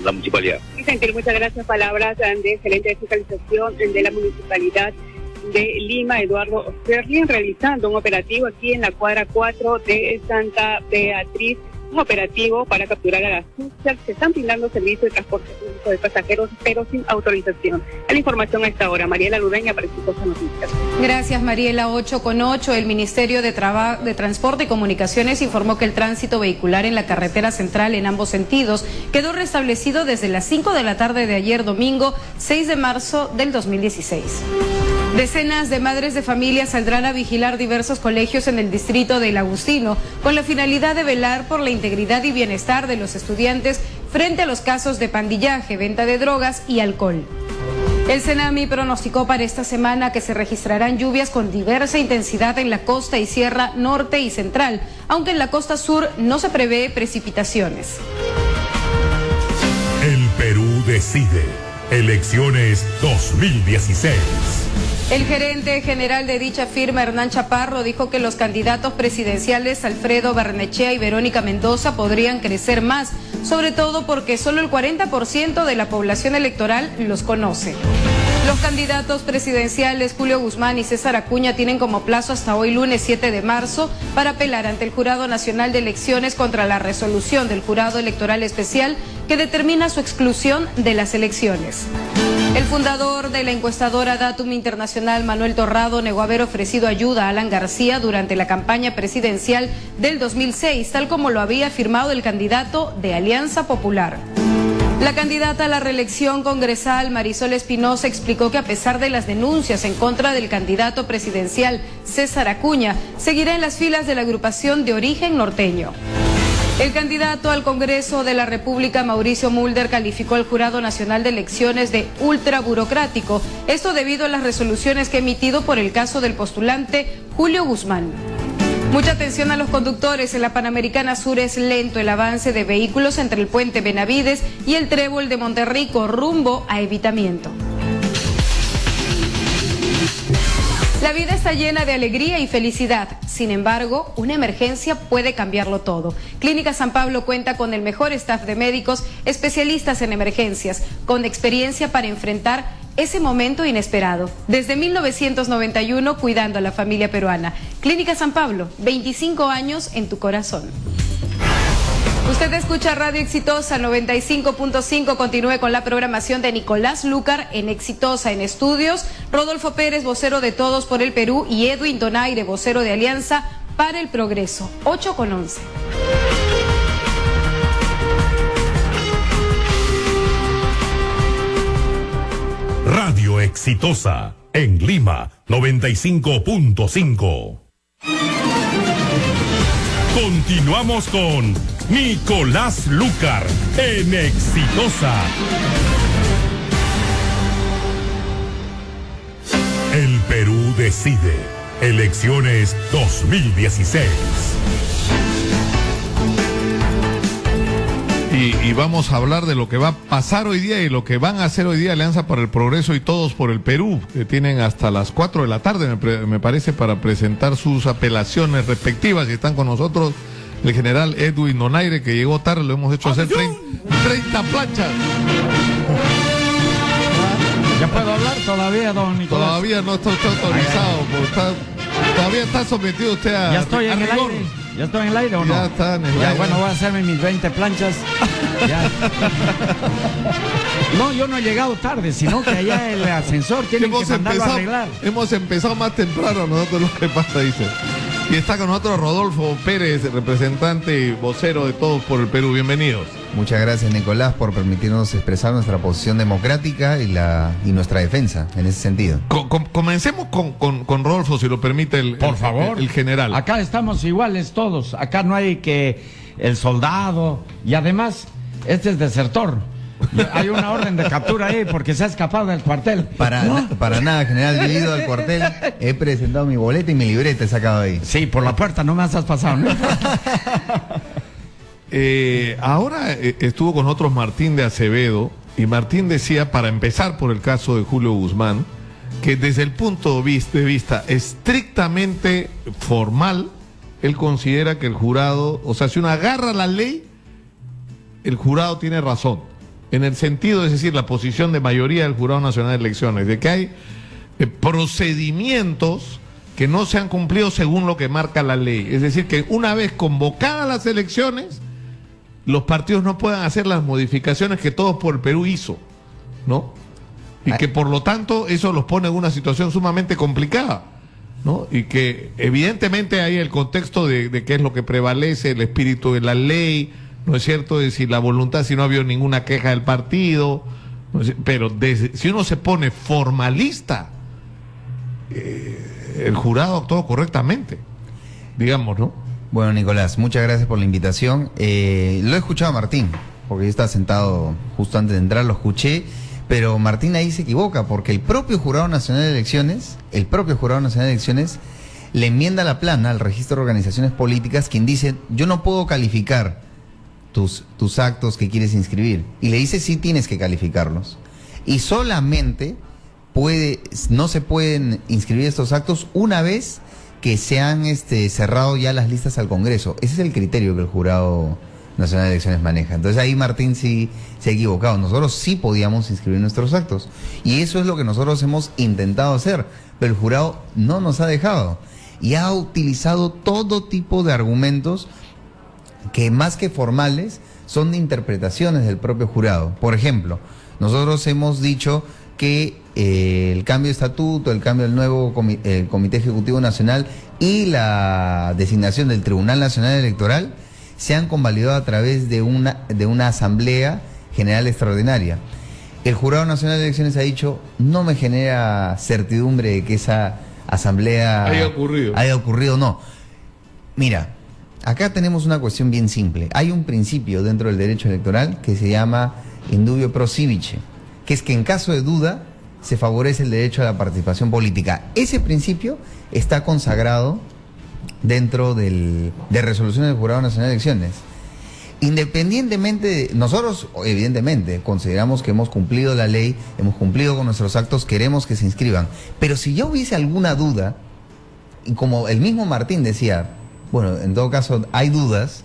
la municipalidad. Muchas gracias. Palabras del gerente de fiscalización de la Municipalidad de Lima, Eduardo Sterling, realizando un operativo aquí en la cuadra 4 de Santa Beatriz. Un operativo para capturar a las scooters que están brindando servicio de transporte público de pasajeros, pero sin autorización. La información a esta hora. Mariela Ludeña para Exitosa Noticias. Gracias, Mariela. 8:08. El Ministerio de Transporte y Comunicaciones informó que el tránsito vehicular en la carretera central en ambos sentidos quedó restablecido desde las 5 de la tarde de ayer domingo, 6 de marzo del 2016. Decenas de madres de familia saldrán a vigilar diversos colegios en el distrito del Agustino con la finalidad de velar por la integridad y bienestar de los estudiantes frente a los casos de pandillaje, venta de drogas y alcohol. El Senami pronosticó para esta semana que se registrarán lluvias con diversa intensidad en la costa y sierra norte y central, aunque en la costa sur no se prevé precipitaciones. El Perú decide. Elecciones 2016. El gerente general de dicha firma, Hernán Chaparro, dijo que los candidatos presidenciales Alfredo Barnechea y Verónica Mendoza podrían crecer más, sobre todo porque solo el 40% de la población electoral los conoce. Los candidatos presidenciales Julio Guzmán y César Acuña tienen como plazo hasta hoy lunes 7 de marzo para apelar ante el Jurado Nacional de Elecciones contra la resolución del Jurado Electoral Especial que determina su exclusión de las elecciones. El fundador de la encuestadora Datum Internacional, Manuel Torrado, negó haber ofrecido ayuda a Alan García durante la campaña presidencial del 2006, tal como lo había afirmado el candidato de Alianza Popular. La candidata a la reelección congresal, Marisol Espinosa, explicó que a pesar de las denuncias en contra del candidato presidencial César Acuña, seguirá en las filas de la agrupación de origen norteño. El candidato al Congreso de la República, Mauricio Mulder, calificó al Jurado Nacional de Elecciones de ultraburocrático. Esto debido a las resoluciones que ha emitido por el caso del postulante Julio Guzmán. Mucha atención a los conductores. En la Panamericana Sur es lento el avance de vehículos entre el puente Benavides y el trébol de Monterrico, rumbo a evitamiento. La vida está llena de alegría y felicidad. Sin embargo, una emergencia puede cambiarlo todo. Clínica San Pablo cuenta con el mejor staff de médicos especialistas en emergencias, con experiencia para enfrentar ese momento inesperado. Desde 1991, cuidando a la familia peruana. Clínica San Pablo, 25 años en tu corazón. Usted escucha Radio Exitosa 95.5. Continúe con la programación de Nicolás Lúcar en Exitosa. En estudios, Rodolfo Pérez, vocero de Todos por el Perú, y Edwin Donaire, vocero de Alianza para el Progreso. 8:11. Radio Exitosa en Lima 95.5. Continuamos con Nicolás Lúcar en Exitosa. El Perú decide. Elecciones 2016. Y vamos a hablar de lo que va a pasar hoy día y lo que van a hacer hoy día Alianza para el Progreso y Todos por el Perú, que tienen hasta las 4 de la tarde, me parece, para presentar sus apelaciones respectivas. Y están con nosotros el general Edwin Donaire, que llegó tarde, lo hemos hecho hacer 30 planchas. ¿Ya puedo hablar todavía, don Nicolás? Todavía no está usted autorizado, todavía está sometido usted a ¿Ya estoy en el rigor. aire? ¿Ya estoy en el aire o no? Ya está en el aire. Bueno, voy a hacerme mis 20 planchas. Ya. No, yo no he llegado tarde, sino que allá el ascensor tiene que mandarlo a arreglar. Hemos empezado más temprano nosotros, lo que pasa, dice. Y está con nosotros Rodolfo Pérez, representante y vocero de Todos por el Perú. Bienvenidos. Muchas gracias, Nicolás, por permitirnos expresar nuestra posición democrática y nuestra defensa en ese sentido. Comencemos con Rodolfo, si lo permite Por favor. el general. Acá estamos iguales todos. Acá no hay que el soldado. Y además, este es desertor. Hay una orden de captura ahí porque se ha escapado del cuartel. Para nada, general. Yo he ido al cuartel, he presentado mi boleta y mi libreta he sacado ahí. Sí, por la puerta no me has pasado, ¿no? Ahora estuvo con nosotros Martín de Acevedo, y Martín decía, para empezar por el caso de Julio Guzmán, que desde el punto de vista estrictamente formal, él considera que el jurado, o sea, si uno agarra la ley, el jurado tiene razón. En el sentido, es decir, la posición de mayoría del Jurado Nacional de Elecciones, de que hay procedimientos que no se han cumplido según lo que marca la ley. Es decir, que una vez convocadas las elecciones, los partidos no puedan hacer las modificaciones que Todos por el Perú hizo, ¿no? Y que por lo tanto eso los pone en una situación sumamente complicada, ¿no? Y que evidentemente hay el contexto de qué es lo que prevalece, el espíritu de la ley, ¿no es cierto? Es decir, la voluntad, si no ha habido ninguna queja del partido, ¿no? Pero si uno se pone formalista, el jurado actuó correctamente, digamos, ¿no? Bueno, Nicolás, muchas gracias por la invitación. Lo he escuchado a Martín, porque yo estaba sentado justo antes de entrar, lo escuché, pero Martín ahí se equivoca, porque el propio Jurado Nacional de Elecciones, le enmienda la plana al registro de organizaciones políticas, quien dice, yo no puedo calificar tus actos que quieres inscribir, y le dice sí tienes que calificarlos, y solamente no se pueden inscribir estos actos una vez que se han cerrado ya las listas al Congreso. Ese es el criterio que el Jurado Nacional de Elecciones maneja. Entonces ahí Martín sí se ha equivocado. Nosotros sí podíamos inscribir nuestros actos, y eso es lo que nosotros hemos intentado hacer, pero el jurado no nos ha dejado y ha utilizado todo tipo de argumentos que, más que formales, son de interpretaciones del propio jurado. Por ejemplo, nosotros hemos dicho que el cambio de estatuto, el cambio del nuevo Comité Ejecutivo Nacional y la designación del Tribunal Nacional Electoral se han convalidado a través de una Asamblea General Extraordinaria. El Jurado Nacional de Elecciones ha dicho, no me genera certidumbre de que esa asamblea haya ocurrido. No. Mira, acá tenemos una cuestión bien simple. Hay un principio dentro del derecho electoral que se llama indubio pro sivice, que es que en caso de duda se favorece el derecho a la participación política. Ese principio está consagrado dentro de resoluciones del Jurado Nacional de Elecciones. Independientemente, nosotros evidentemente consideramos que hemos cumplido la ley, hemos cumplido con nuestros actos, queremos que se inscriban. Pero si ya hubiese alguna duda, y como el mismo Martín decía, bueno, en todo caso hay dudas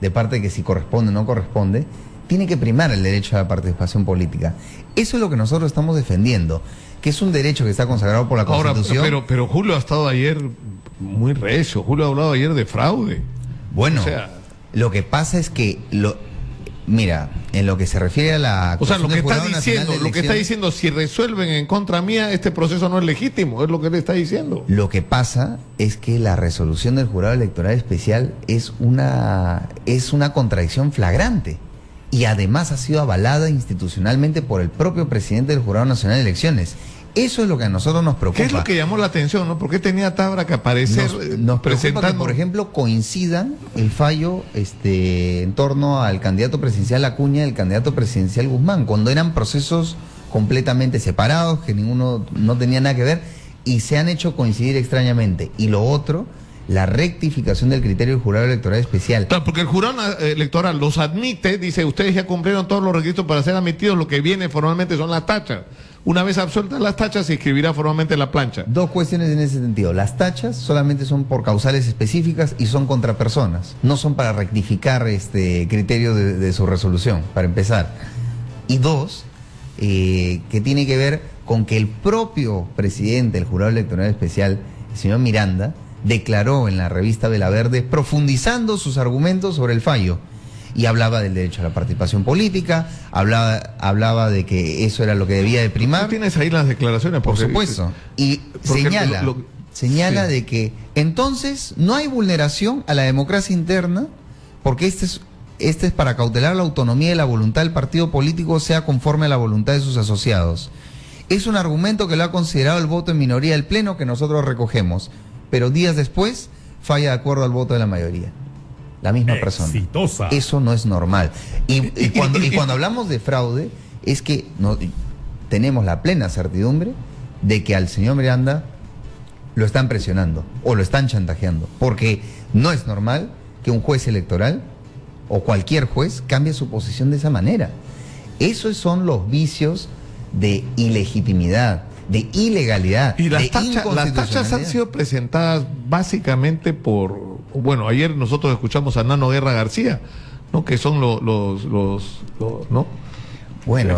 de parte de que si corresponde o no corresponde, tiene que primar el derecho a la participación política. Eso es lo que nosotros estamos defendiendo, que es un derecho que está consagrado por la Constitución. Ahora, pero Julio ha estado ayer muy recio. Julio ha hablado ayer de fraude. Bueno, lo que pasa es que mira, en lo que se refiere a la lo que está diciendo, si resuelven en contra mía, este proceso no es legítimo, es lo que le está diciendo. Lo que pasa es que la resolución del Jurado Electoral Especial es una contradicción flagrante. Y además ha sido avalada institucionalmente por el propio presidente del Jurado Nacional de Elecciones. Eso es lo que a nosotros nos preocupa. ¿Qué es lo que llamó la atención, no? ¿Por qué tenía Tabra que aparecer nos preocupa que, por ejemplo, coincidan el fallo en torno al candidato presidencial Acuña y el candidato presidencial Guzmán, cuando eran procesos completamente separados, que ninguno no tenía nada que ver, y se han hecho coincidir extrañamente. Y lo otro, la rectificación del criterio del Jurado Electoral Especial. Claro, porque el Jurado Electoral los admite, dice, ustedes ya cumplieron todos los requisitos para ser admitidos, lo que viene formalmente son las tachas. Una vez absueltas las tachas, se inscribirá formalmente la plancha. Dos cuestiones en ese sentido. Las tachas solamente son por causales específicas y son contra personas. No son para rectificar criterio de su resolución, para empezar. Y dos, que tiene que ver con que el propio presidente del Jurado Electoral Especial, el señor Miranda, declaró en la revista Vela Verde, profundizando sus argumentos sobre el fallo. Y hablaba del derecho a la participación política, hablaba de que eso era lo que debía de primar. ¿Tú tienes ahí las declaraciones? Por supuesto. Y señala de que entonces no hay vulneración a la democracia interna, porque este es para cautelar la autonomía y la voluntad del partido político sea conforme a la voluntad de sus asociados. Es un argumento que lo ha considerado el voto en minoría del Pleno, que nosotros recogemos, pero días después falla de acuerdo al voto de la mayoría. La misma persona. Eso no es normal. Y cuando hablamos de fraude, es que tenemos la plena certidumbre de que al señor Miranda lo están presionando o lo están chantajeando, porque no es normal que un juez electoral o cualquier juez cambie su posición de esa manera. Esos son los vicios de ilegitimidad, de ilegalidad. Y las tachas han sido presentadas básicamente por... Bueno, ayer nosotros escuchamos a Nano Guerra García, ¿no? Que son los ¿no? Bueno,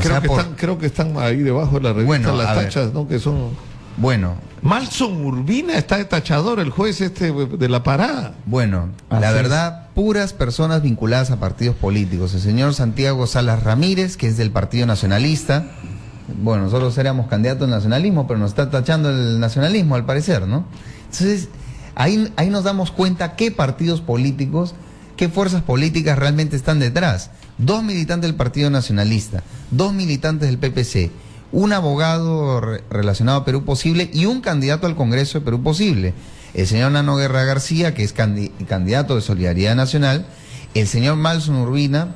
creo que están ahí debajo de la revista, las tachas, ¿no? Que son... Bueno. Malson Urbina está de tachador, el juez de la parada. Bueno, la verdad, puras personas vinculadas a partidos políticos. El señor Santiago Salas Ramírez, que es del Partido Nacionalista. Bueno, nosotros éramos candidatos al nacionalismo, pero nos está tachando el nacionalismo, al parecer, ¿no? Entonces, ahí nos damos cuenta qué partidos políticos, qué fuerzas políticas realmente están detrás. 2 militantes del Partido Nacionalista, 2 militantes del PPC, un abogado relacionado a Perú Posible y un candidato al Congreso de Perú Posible. El señor Nano Guerra García, que es candidato de Solidaridad Nacional, el señor Malson Urbina,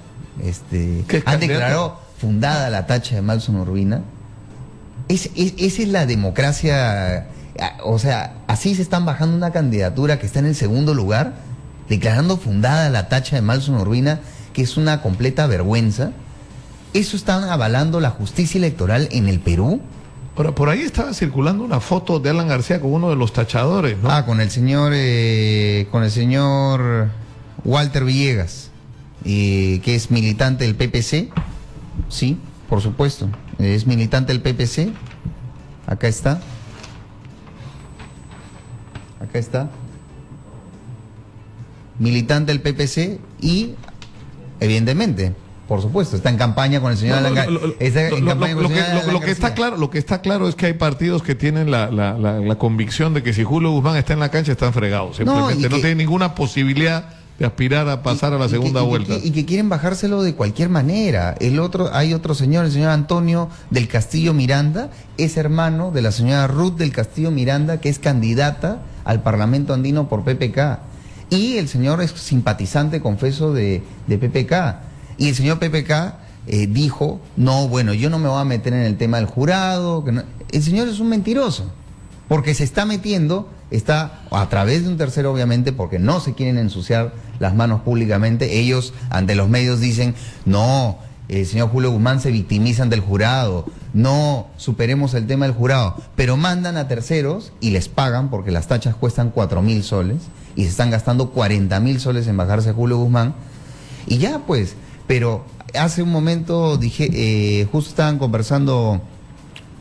han declarado fundada la tacha de Malson Urbina. Esa es la democracia. O sea, así se están bajando una candidatura que está en el segundo lugar, declarando fundada la tacha de Malson Urbina, que es una completa vergüenza. ¿Eso están avalando la justicia electoral en el Perú? Ahora, por ahí estaba circulando una foto de Alan García con uno de los tachadores, ¿no? Con el señor Walter Villegas, que es militante del PPC. Sí, por supuesto. Es militante del PPC. Acá está. Acá está. Militante del PPC y, evidentemente, por supuesto, está en campaña con el señor Alan García. Lo que está claro es que hay partidos que tienen la convicción de que si Julio Guzmán está en la cancha están fregados. Simplemente no tienen ninguna posibilidad de aspirar a pasar a la segunda vuelta. Y que quieren bajárselo de cualquier manera. Hay otro señor, el señor Antonio del Castillo Miranda, es hermano de la señora Ruth del Castillo Miranda, que es candidata al Parlamento Andino por PPK. Y el señor es simpatizante, confeso, de PPK. Y el señor PPK dijo, no, bueno, yo no me voy a meter en el tema del jurado. Que no. El señor es un mentiroso, porque se está metiendo, está a través de un tercero, obviamente, porque no se quieren ensuciar las manos públicamente. Ellos, ante los medios, dicen, no, el señor Julio Guzmán se victimizan del jurado, no superemos el tema del jurado, pero mandan a terceros y les pagan, porque las tachas cuestan 4.000 soles, y se están gastando 40.000 soles en bajarse a Julio Guzmán, y ya pues, pero hace un momento dije, justo estaban conversando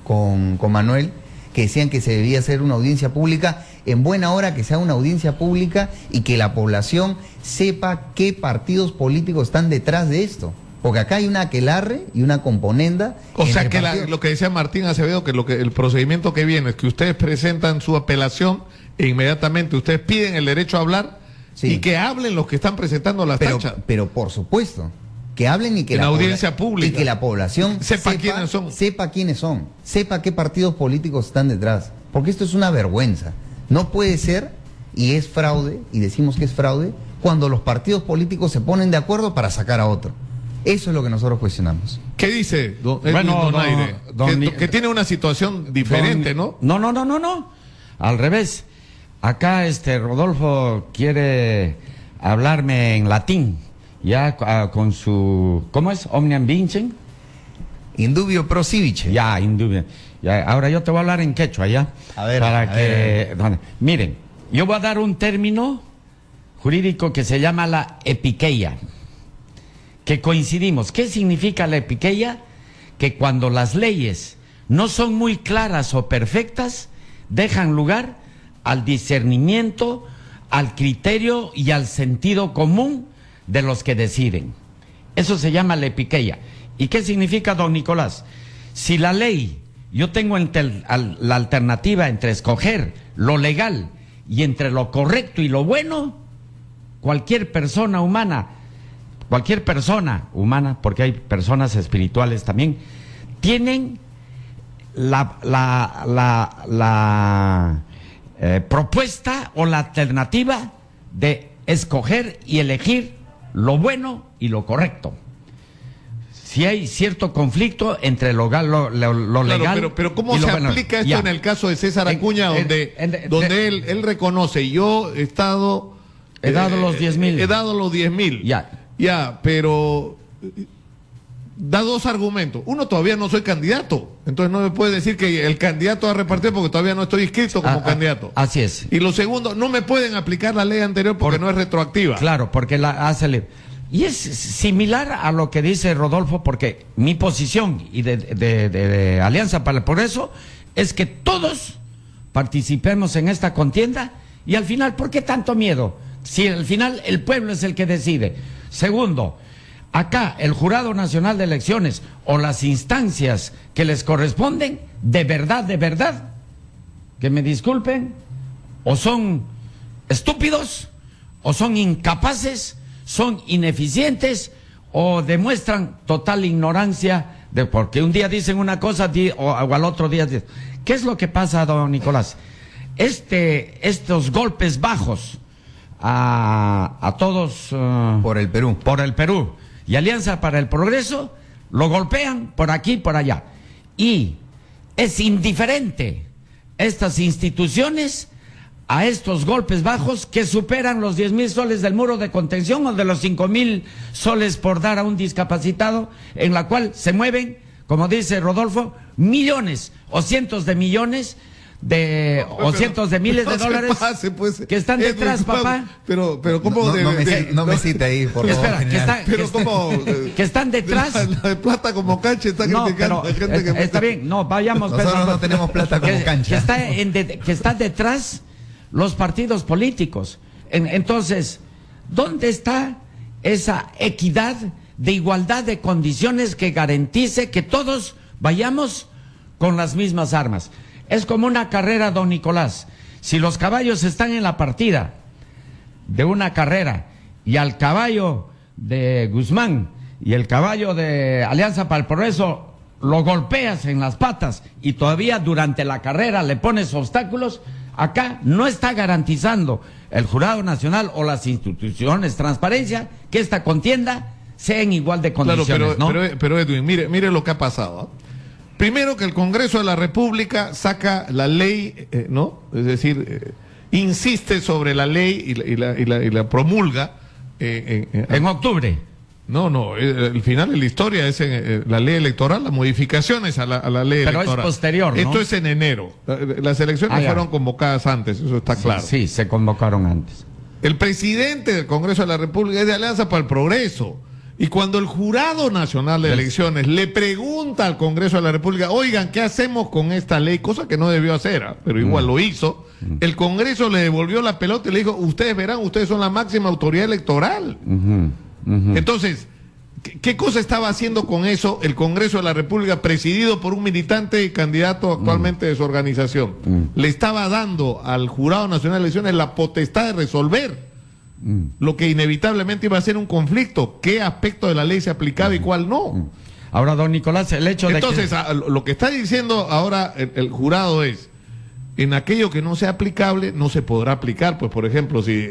con Manuel, que decían que se debía hacer una audiencia pública, en buena hora que sea una audiencia pública y que la población sepa qué partidos políticos están detrás de esto. Porque acá hay una aquelarre y una componenda. O sea que lo que decía Martín Acevedo, que el procedimiento que viene es que ustedes presentan su apelación e inmediatamente ustedes piden el derecho a hablar, y que hablen los que están presentando las tachas. Pero por supuesto, que hablen y que la audiencia pública, y que la población sepa quiénes son, sepa qué partidos políticos están detrás, porque esto es una vergüenza. No puede ser, y es fraude, y decimos que es fraude, cuando los partidos políticos se ponen de acuerdo para sacar a otro. Eso es lo que nosotros cuestionamos. ¿Qué dice Donaire? Que tiene una situación diferente, ¿no? No. Al revés. Acá Rodolfo quiere hablarme en latín, ya con su, ¿cómo es? Omnium vincem. Indubio pro civice. Ya, indubio. Ya, ahora yo te voy a hablar en quechua, ¿ya? A ver, miren, yo voy a dar un término jurídico que se llama la epiqueia, que coincidimos. ¿Qué significa la epiqueia? Que cuando las leyes no son muy claras o perfectas, dejan lugar al discernimiento, al criterio y al sentido común de los que deciden. Eso se llama la epiqueia. ¿Y qué significa, don Nicolás? Si la ley, yo tengo la alternativa entre escoger lo legal y entre lo correcto y lo bueno, cualquier persona humana, porque hay personas espirituales también, tienen la propuesta o la alternativa de escoger y elegir lo bueno y lo correcto. Si hay cierto conflicto entre lo legal, pero ¿cómo se aplica esto en el caso de César Acuña, donde él reconoce, yo he dado los 10.000. He dado los 10.000. Ya, pero da dos argumentos. Uno, todavía no soy candidato, entonces no me puede decir que el candidato a repartir porque todavía no estoy inscrito como candidato. Así es. Y lo segundo, no me pueden aplicar la ley anterior porque no es retroactiva. Claro, porque y es similar a lo que dice Rodolfo, porque mi posición y de Alianza para el Progreso es que todos participemos en esta contienda, y al final, ¿por qué tanto miedo? Si al final el pueblo es el que decide. Segundo, acá el Jurado Nacional de Elecciones o las instancias que les corresponden, de verdad, que me disculpen, o son estúpidos, o son incapaces, son ineficientes, o demuestran total ignorancia, porque un día dicen una cosa o al otro día dicen. ¿Qué es lo que pasa, don Nicolás? Estos golpes bajos a todos por el Perú y Alianza para el Progreso lo golpean por aquí y por allá, y es indiferente estas instituciones a estos golpes bajos que superan los 10.000 soles del muro de contención o de los 5.000 soles por dar a un discapacitado, en la cual se mueven, como dice Rodolfo, millones o cientos de millones o cientos de miles de dólares que están detrás, papá. Pero ¿cómo? No me cite ahí, por favor. Que están detrás. La de plata como cancha está criticando a gente que... Está bien, no, vayamos. Nosotros no tenemos plata como cancha. Que están detrás los partidos políticos. Entonces, ¿dónde está esa equidad de igualdad de condiciones que garantice que todos vayamos con las mismas armas? Es como una carrera, don Nicolás. Si los caballos están en la partida de una carrera y al caballo de Guzmán y el caballo de Alianza para el Progreso lo golpeas en las patas y todavía durante la carrera le pones obstáculos, acá no está garantizando el Jurado Nacional o las instituciones transparencia que esta contienda sea en igual de condiciones, ¿no? Pero Edwin, mire lo que ha pasado. Primero que el Congreso de la República saca la ley, ¿no? Es decir, insiste sobre la ley y la promulga. En octubre. No, el final de la historia es en la ley electoral, las modificaciones a la ley electoral. Pero es posterior, ¿no? Esto es en enero. Las elecciones fueron convocadas antes, eso está claro. Sí, se convocaron antes. El presidente del Congreso de la República es de Alianza para el Progreso. Y cuando el Jurado Nacional de Elecciones le pregunta al Congreso de la República, oigan, ¿qué hacemos con esta ley? Cosa que no debió hacer, pero igual lo hizo. El Congreso le devolvió la pelota y le dijo, ustedes verán, ustedes son la máxima autoridad electoral. Entonces, ¿qué cosa estaba haciendo con eso el Congreso de la República, presidido por un militante y candidato actualmente de su organización? Le estaba dando al Jurado Nacional de Elecciones la potestad de resolver lo que inevitablemente iba a ser un conflicto. ¿Qué aspecto de la ley se aplicaba y cuál no? Ahora, don Nicolás, el hecho de Entonces, lo que está diciendo ahora el jurado es, en aquello que no sea aplicable, no se podrá aplicar. Pues, por ejemplo, si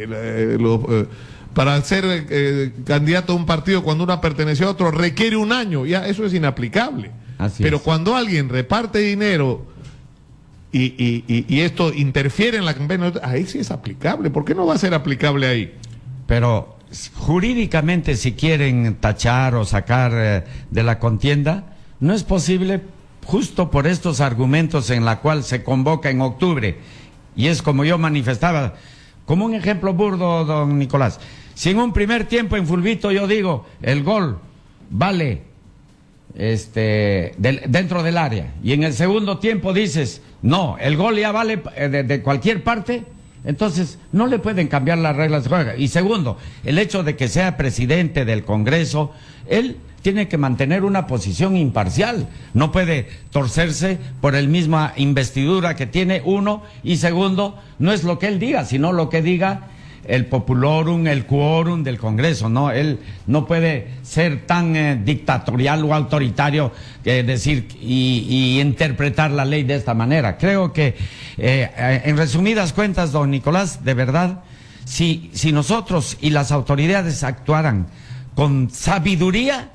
para ser candidato a un partido cuando uno perteneció a otro requiere un año, ya eso es inaplicable. Pero cuando alguien reparte dinero y esto interfiere en la campaña, ahí sí es aplicable. ¿Por qué no va a ser aplicable ahí? Pero jurídicamente, si quieren tachar o sacar de la contienda, no es posible, justo por estos argumentos en la cual se convoca en octubre. Y es como yo manifestaba, como un ejemplo burdo, don Nicolás. Si en un primer tiempo en fulbito yo digo, el gol vale dentro del área, y en el segundo tiempo dices, no, el gol ya vale de cualquier parte, entonces no le pueden cambiar las reglas de juego. Y segundo, el hecho de que sea presidente del Congreso, él tiene que mantener una posición imparcial, no puede torcerse por el misma investidura que tiene, uno, y segundo, no es lo que él diga, sino lo que diga el populorum, el quórum del Congreso, ¿no? Él no puede ser tan dictatorial o autoritario decir y interpretar la ley de esta manera. Creo que, en resumidas cuentas, don Nicolás, de verdad, si nosotros y las autoridades actuaran con sabiduría,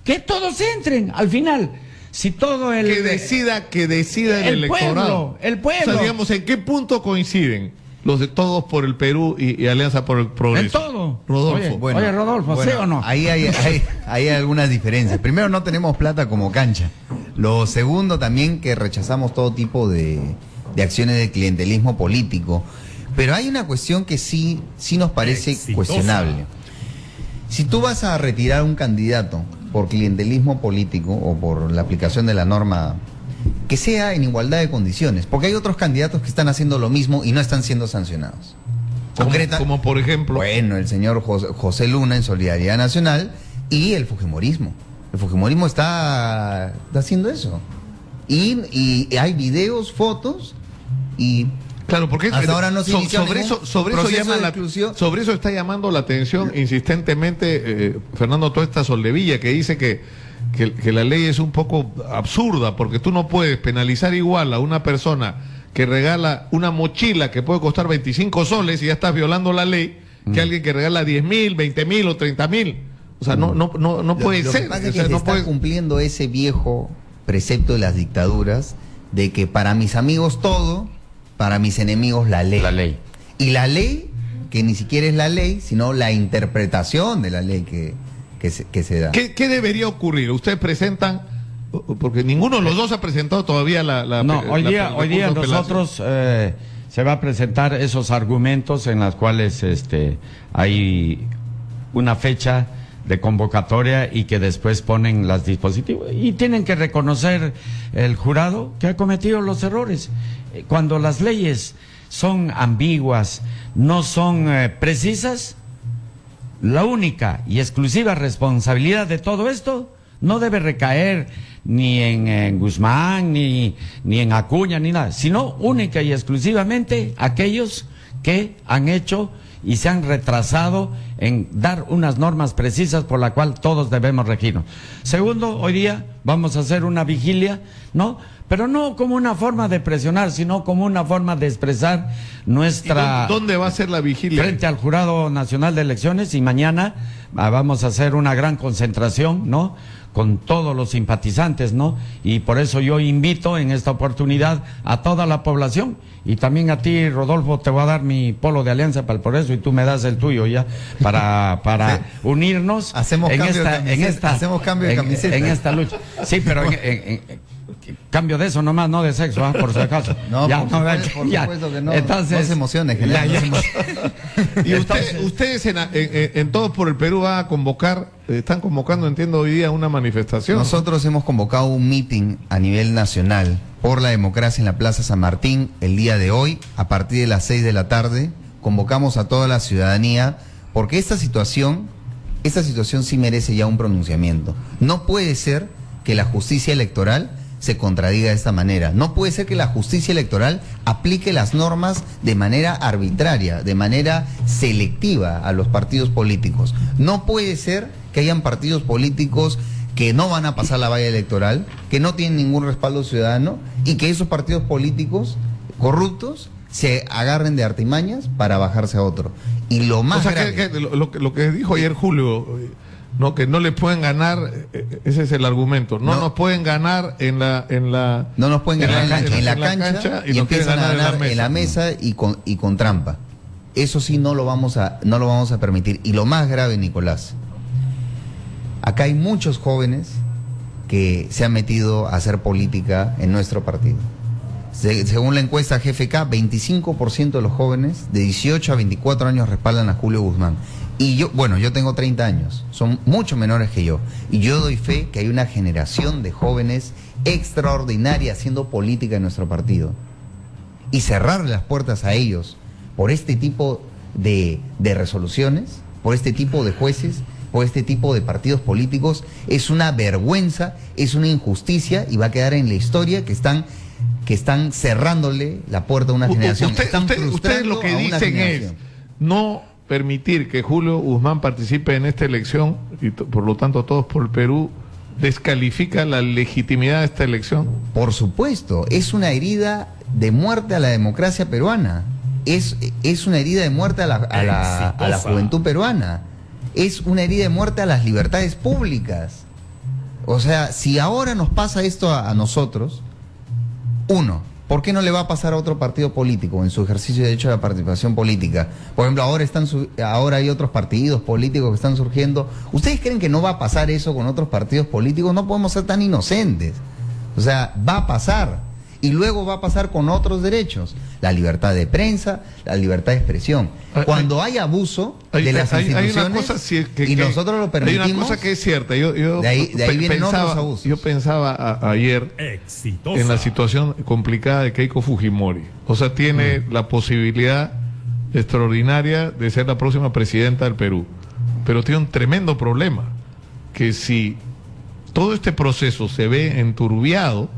que todos entren al final. Si todo el... Que decida el electorado. El pueblo. O sea, digamos, ¿en qué punto coinciden los de Todos por el Perú y Alianza por el Progreso? En todo. Rodolfo. Oye, Rodolfo, ¿sí o no? Ahí hay algunas diferencias. Primero, no tenemos plata como cancha. Lo segundo, también que rechazamos todo tipo de acciones de clientelismo político. Pero hay una cuestión que sí nos parece cuestionable. Si tú vas a retirar un candidato por clientelismo político o por la aplicación de la norma, que sea en igualdad de condiciones, porque hay otros candidatos que están haciendo lo mismo y no están siendo sancionados. Como por ejemplo, bueno, el señor José Luna en Solidaridad Nacional y el fujimorismo. El fujimorismo está haciendo eso. Y hay videos, fotos y... Claro, porque hasta ahora no se sobre eso está llamando la atención insistentemente Fernando Tuesta Soldevilla, que dice que la ley es un poco absurda, porque tú no puedes penalizar igual a una persona que regala una mochila que puede costar 25 soles y ya estás violando la ley, que alguien que regala 10.000, 20.000 o 30.000. O sea, no puede ser. Lo que pasa es que se está cumpliendo ese viejo precepto de las dictaduras de que para mis amigos todo, para mis enemigos la ley. La ley. Y la ley, que ni siquiera es la ley, sino la interpretación de la ley que se da. ¿Qué debería ocurrir? Ustedes presentan, porque ninguno de los dos ha presentado todavía hoy día nosotros se va a presentar esos argumentos en las cuales hay una fecha de convocatoria y que después ponen las dispositivos y tienen que reconocer el jurado que ha cometido los errores. Cuando las leyes son ambiguas, no son precisas, la única y exclusiva responsabilidad de todo esto no debe recaer ni en Guzmán, ni en Acuña, ni nada, sino única y exclusivamente aquellos que han hecho y se han retrasado en dar unas normas precisas por la cual todos debemos regirnos. Segundo, hoy día vamos a hacer una vigilia, ¿no? Pero no como una forma de presionar, sino como una forma de expresar nuestra... ¿Y dónde va a ser la vigilia? Frente al Jurado Nacional de Elecciones, y mañana vamos a hacer una gran concentración, ¿no? Con todos los simpatizantes, ¿no? Y por eso yo invito en esta oportunidad a toda la población, y también a ti, Rodolfo, te voy a dar mi polo de Alianza para el Progreso y tú me das el tuyo ya para sí. Unirnos hacemos en cambio hacemos cambio de camiseta en esta lucha. Sí, pero cambio de eso nomás, no de sexo, por si acaso. No, ya, por supuesto que no. Entonces, no se emociones, general. Y ustedes en Todos por el Perú van a convocar, están convocando, entiendo, hoy día una manifestación. Nosotros hemos convocado un meeting a nivel nacional por la democracia en la Plaza San Martín el día de hoy, a partir de las 6 de la tarde. Convocamos a toda la ciudadanía, porque esta situación sí merece ya un pronunciamiento. No puede ser que la justicia electoral se contradiga de esta manera. No puede ser que la justicia electoral aplique las normas de manera arbitraria, de manera selectiva a los partidos políticos. No puede ser que hayan partidos políticos que no van a pasar la valla electoral, que no tienen ningún respaldo ciudadano, y que esos partidos políticos corruptos se agarren de artimañas para bajarse a otro. Y lo más grave... lo que dijo ayer Julio... No, que no le pueden ganar, ese es el argumento. No nos pueden ganar no nos pueden ganar en la cancha y empiezan a ganar en la mesa y con trampa. Eso sí no lo vamos a permitir. Y lo más grave, Nicolás, acá hay muchos jóvenes que se han metido a hacer política en nuestro partido. Según la encuesta GFK, 25% de los jóvenes de 18 a 24 años respaldan a Julio Guzmán. Y yo tengo 30 años, son mucho menores que yo. Y yo doy fe que hay una generación de jóvenes extraordinaria haciendo política en nuestro partido. Y cerrar las puertas a ellos por este tipo de resoluciones, por este tipo de jueces, por este tipo de partidos políticos, es una vergüenza, es una injusticia, y va a quedar en la historia que están cerrándole la puerta a una generación. Ustedes lo que dicen es no permitir que Julio Guzmán participe en esta elección, y por lo tanto Todos por el Perú descalifica la legitimidad de esta elección. Por supuesto, es una herida de muerte a la democracia peruana, es una herida de muerte a la juventud peruana, es una herida de muerte a las libertades públicas. O sea, si ahora nos pasa esto a nosotros, ¿por qué no le va a pasar a otro partido político en su ejercicio de derecho a la participación política? Por ejemplo, ahora hay otros partidos políticos que están surgiendo. ¿Ustedes creen que no va a pasar eso con otros partidos políticos? No podemos ser tan inocentes. O sea, va a pasar. Y luego va a pasar con otros derechos. La libertad de prensa, la libertad de expresión. Cuando hay abuso de las instituciones, hay una cosa, y nosotros lo permitimos... Hay una cosa que es cierta. De ahí vienen otros abusos. Yo pensaba ayer en la situación complicada de Keiko Fujimori. O sea, tiene la posibilidad extraordinaria de ser la próxima presidenta del Perú. Pero tiene un tremendo problema. Que si todo este proceso se ve enturbiado...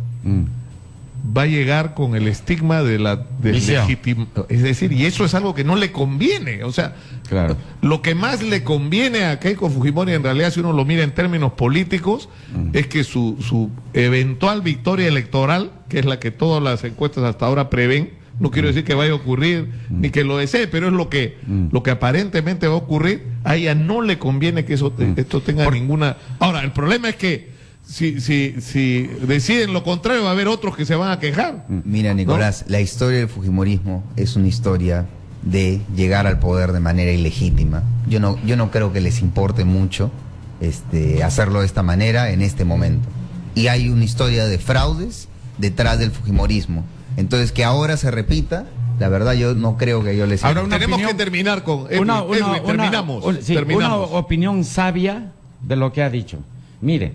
va a llegar con el estigma de la deslegitimación. Es decir, y eso es algo que no le conviene. O sea, claro, lo que más le conviene a Keiko Fujimori, en realidad, si uno lo mira en términos políticos, es que su eventual victoria electoral, que es la que todas las encuestas hasta ahora prevén, no quiero decir que vaya a ocurrir ni que lo desee, pero es lo que aparentemente va a ocurrir. A ella no le conviene que esto tenga ninguna... Ahora, el problema es que si deciden lo contrario, va a haber otros que se van a quejar. Mira, Nicolás, la historia del fujimorismo es una historia de llegar al poder de manera ilegítima. Yo no creo que les importe mucho hacerlo de esta manera en este momento. Y hay una historia de fraudes detrás del fujimorismo. Entonces, que ahora se repita, la verdad yo no creo que yo les... Ahora tenemos que terminar con... terminamos. Una opinión sabia de lo que ha dicho. Mire,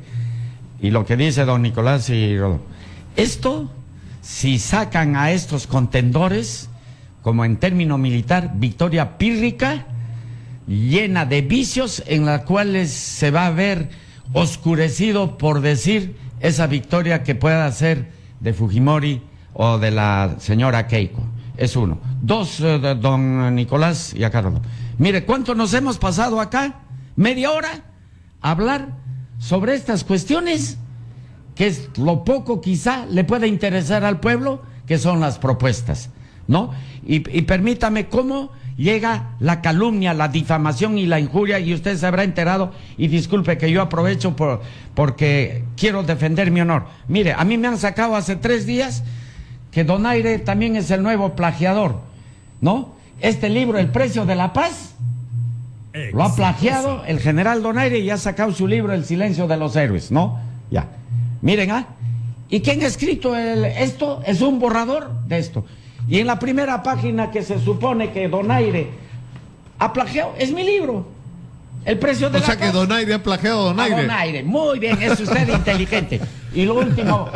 y lo que dice don Nicolás y Rodolfo. Esto, si sacan a estos contendores, como en término militar, victoria pírrica, llena de vicios, en las cuales se va a ver oscurecido por decir esa victoria que pueda ser de Fujimori o de la señora Keiko. Es uno. Dos, don Nicolás y a Carlos. Mire, ¿cuánto nos hemos pasado acá? Media hora a hablar sobre estas cuestiones, que es lo poco quizá le pueda interesar al pueblo, que son las propuestas, ¿no? Y permítame cómo llega la calumnia, la difamación y la injuria, y usted se habrá enterado, y disculpe que yo aprovecho porque quiero defender mi honor. Mire, a mí me han sacado hace 3 días que Donaire también es el nuevo plagiador, ¿no? Este libro, El precio de la paz, lo ha plagiado el general Donaire y ha sacado su libro El silencio de los héroes, ¿no? Ya. Miren, ¿y quién ha escrito esto? Es un borrador de esto. Y en la primera página que se supone que Donaire ha plagiado, es mi libro. El precio de la paz. O sea que Donaire ha plagiado a Donaire. A Donaire, muy bien, es usted inteligente. Y lo último,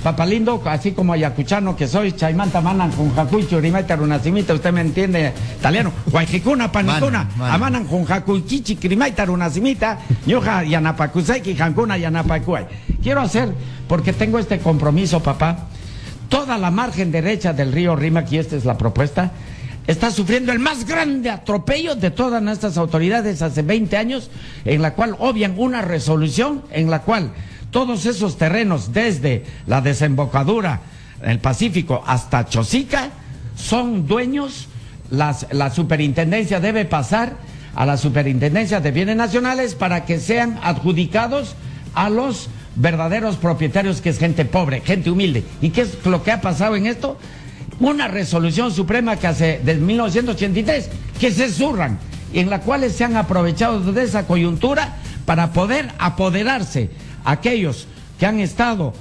papalindo, así como ayacuchano que soy, chaimanta manan con jacuy, churimaita runacimita, usted me entiende, italiano, guayjicuna, panicuna, amanan con jacuy, chichi, crimaita runacimita, ñoja, yanapacuseiki, jancuna, yanapacuay. Quiero hacer, porque tengo este compromiso, papá, toda la margen derecha del río Rímac, y esta es la propuesta, está sufriendo el más grande atropello de todas nuestras autoridades hace 20 años, en la cual obvian una resolución en la cual todos esos terrenos, desde la desembocadura en el Pacífico hasta Chosica, son dueños. La superintendencia debe pasar a la superintendencia de bienes nacionales para que sean adjudicados a los verdaderos propietarios, que es gente pobre, gente humilde. ¿Y qué es lo que ha pasado en esto? Una resolución suprema que hace desde 1983 que se zurran, en la cual se han aprovechado de esa coyuntura para poder apoderarse aquellos que han estado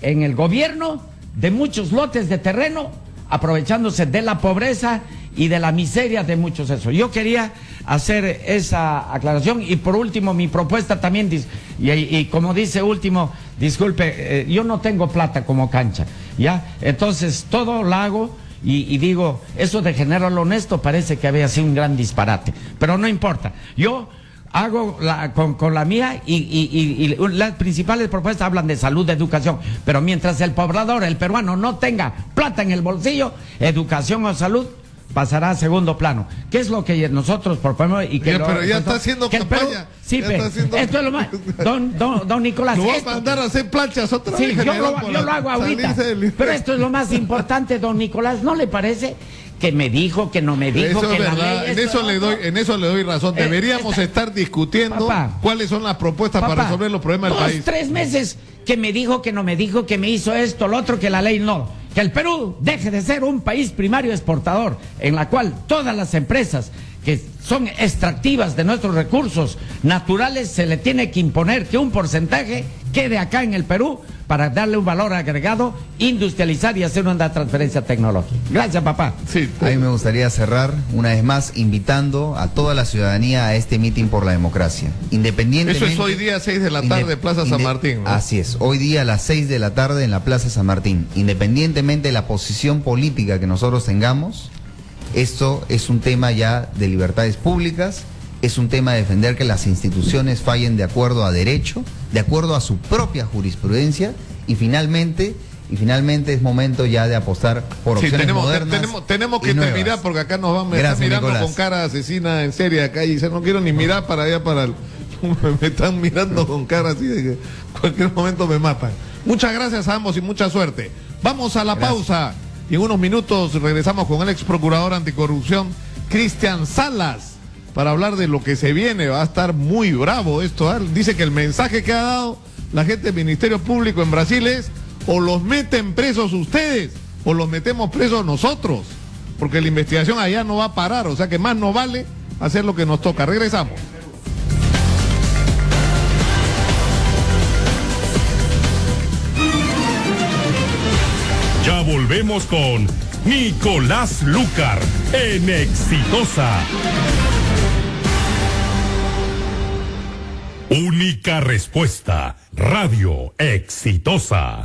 en el gobierno de muchos lotes de terreno, aprovechándose de la pobreza y de la miseria de muchos eso. Yo quería hacer esa aclaración. Y por último, mi propuesta también y como dice último, disculpe, yo no tengo plata como cancha, ¿ya? Entonces todo lo hago y digo, eso de general honesto parece que había sido un gran disparate, pero no importa, yo hago con la mía y las principales propuestas hablan de salud, de educación, pero mientras el poblador, el peruano, no tenga plata en el bolsillo, educación o salud pasará a segundo plano. ¿Qué es lo que nosotros proponemos? Y que pero ya está haciendo campaña. Sí, esto es lo más. Don Nicolás. Lo va a mandar a hacer planchas otra vez. Sí, yo lo hago ahorita. Pero esto es lo más importante, don Nicolás. ¿No le parece que me dijo, que no me dijo, eso que es la verdad. ley... En eso le doy razón. Deberíamos estar discutiendo cuáles son las propuestas para resolver los problemas del país. 3 meses que me dijo, que no me dijo, que me hizo esto, lo otro, que la ley no. Que el Perú deje de ser un país primario exportador, en la cual todas las empresas que son extractivas de nuestros recursos naturales se le tiene que imponer que un porcentaje quede acá en el Perú para darle un valor agregado, industrializar y hacer una transferencia tecnológica. Gracias, papá. Sí. A mí me gustaría cerrar una vez más invitando a toda la ciudadanía a este mitin por la democracia. Independientemente. Eso es hoy día 6 de la tarde, Plaza San Martín, ¿no? Así es, hoy día a las 6 de la tarde en la Plaza San Martín. Independientemente de la posición política que nosotros tengamos, esto es un tema ya de libertades públicas, es un tema de defender que las instituciones fallen de acuerdo a derecho, de acuerdo a su propia jurisprudencia, y finalmente es momento ya de apostar por opciones modernas. Tenemos que terminar, porque acá nos van a estar mirando con cara asesina en serie acá, y dice, no quiero ni mirar para allá, me están mirando con cara así de que en cualquier momento me matan. Muchas gracias a ambos y mucha suerte. Vamos a la pausa y en unos minutos regresamos con el ex procurador anticorrupción Cristian Salas para hablar de lo que se viene. Va a estar muy bravo esto, ¿eh? Dice que el mensaje que ha dado la gente del Ministerio Público en Brasil es: o los meten presos ustedes o los metemos presos nosotros, porque la investigación allá no va a parar. O sea que más nos vale hacer lo que nos toca. Regresamos. Ya volvemos con Nicolás Lucar en Exitosa. Única respuesta, Radio Exitosa.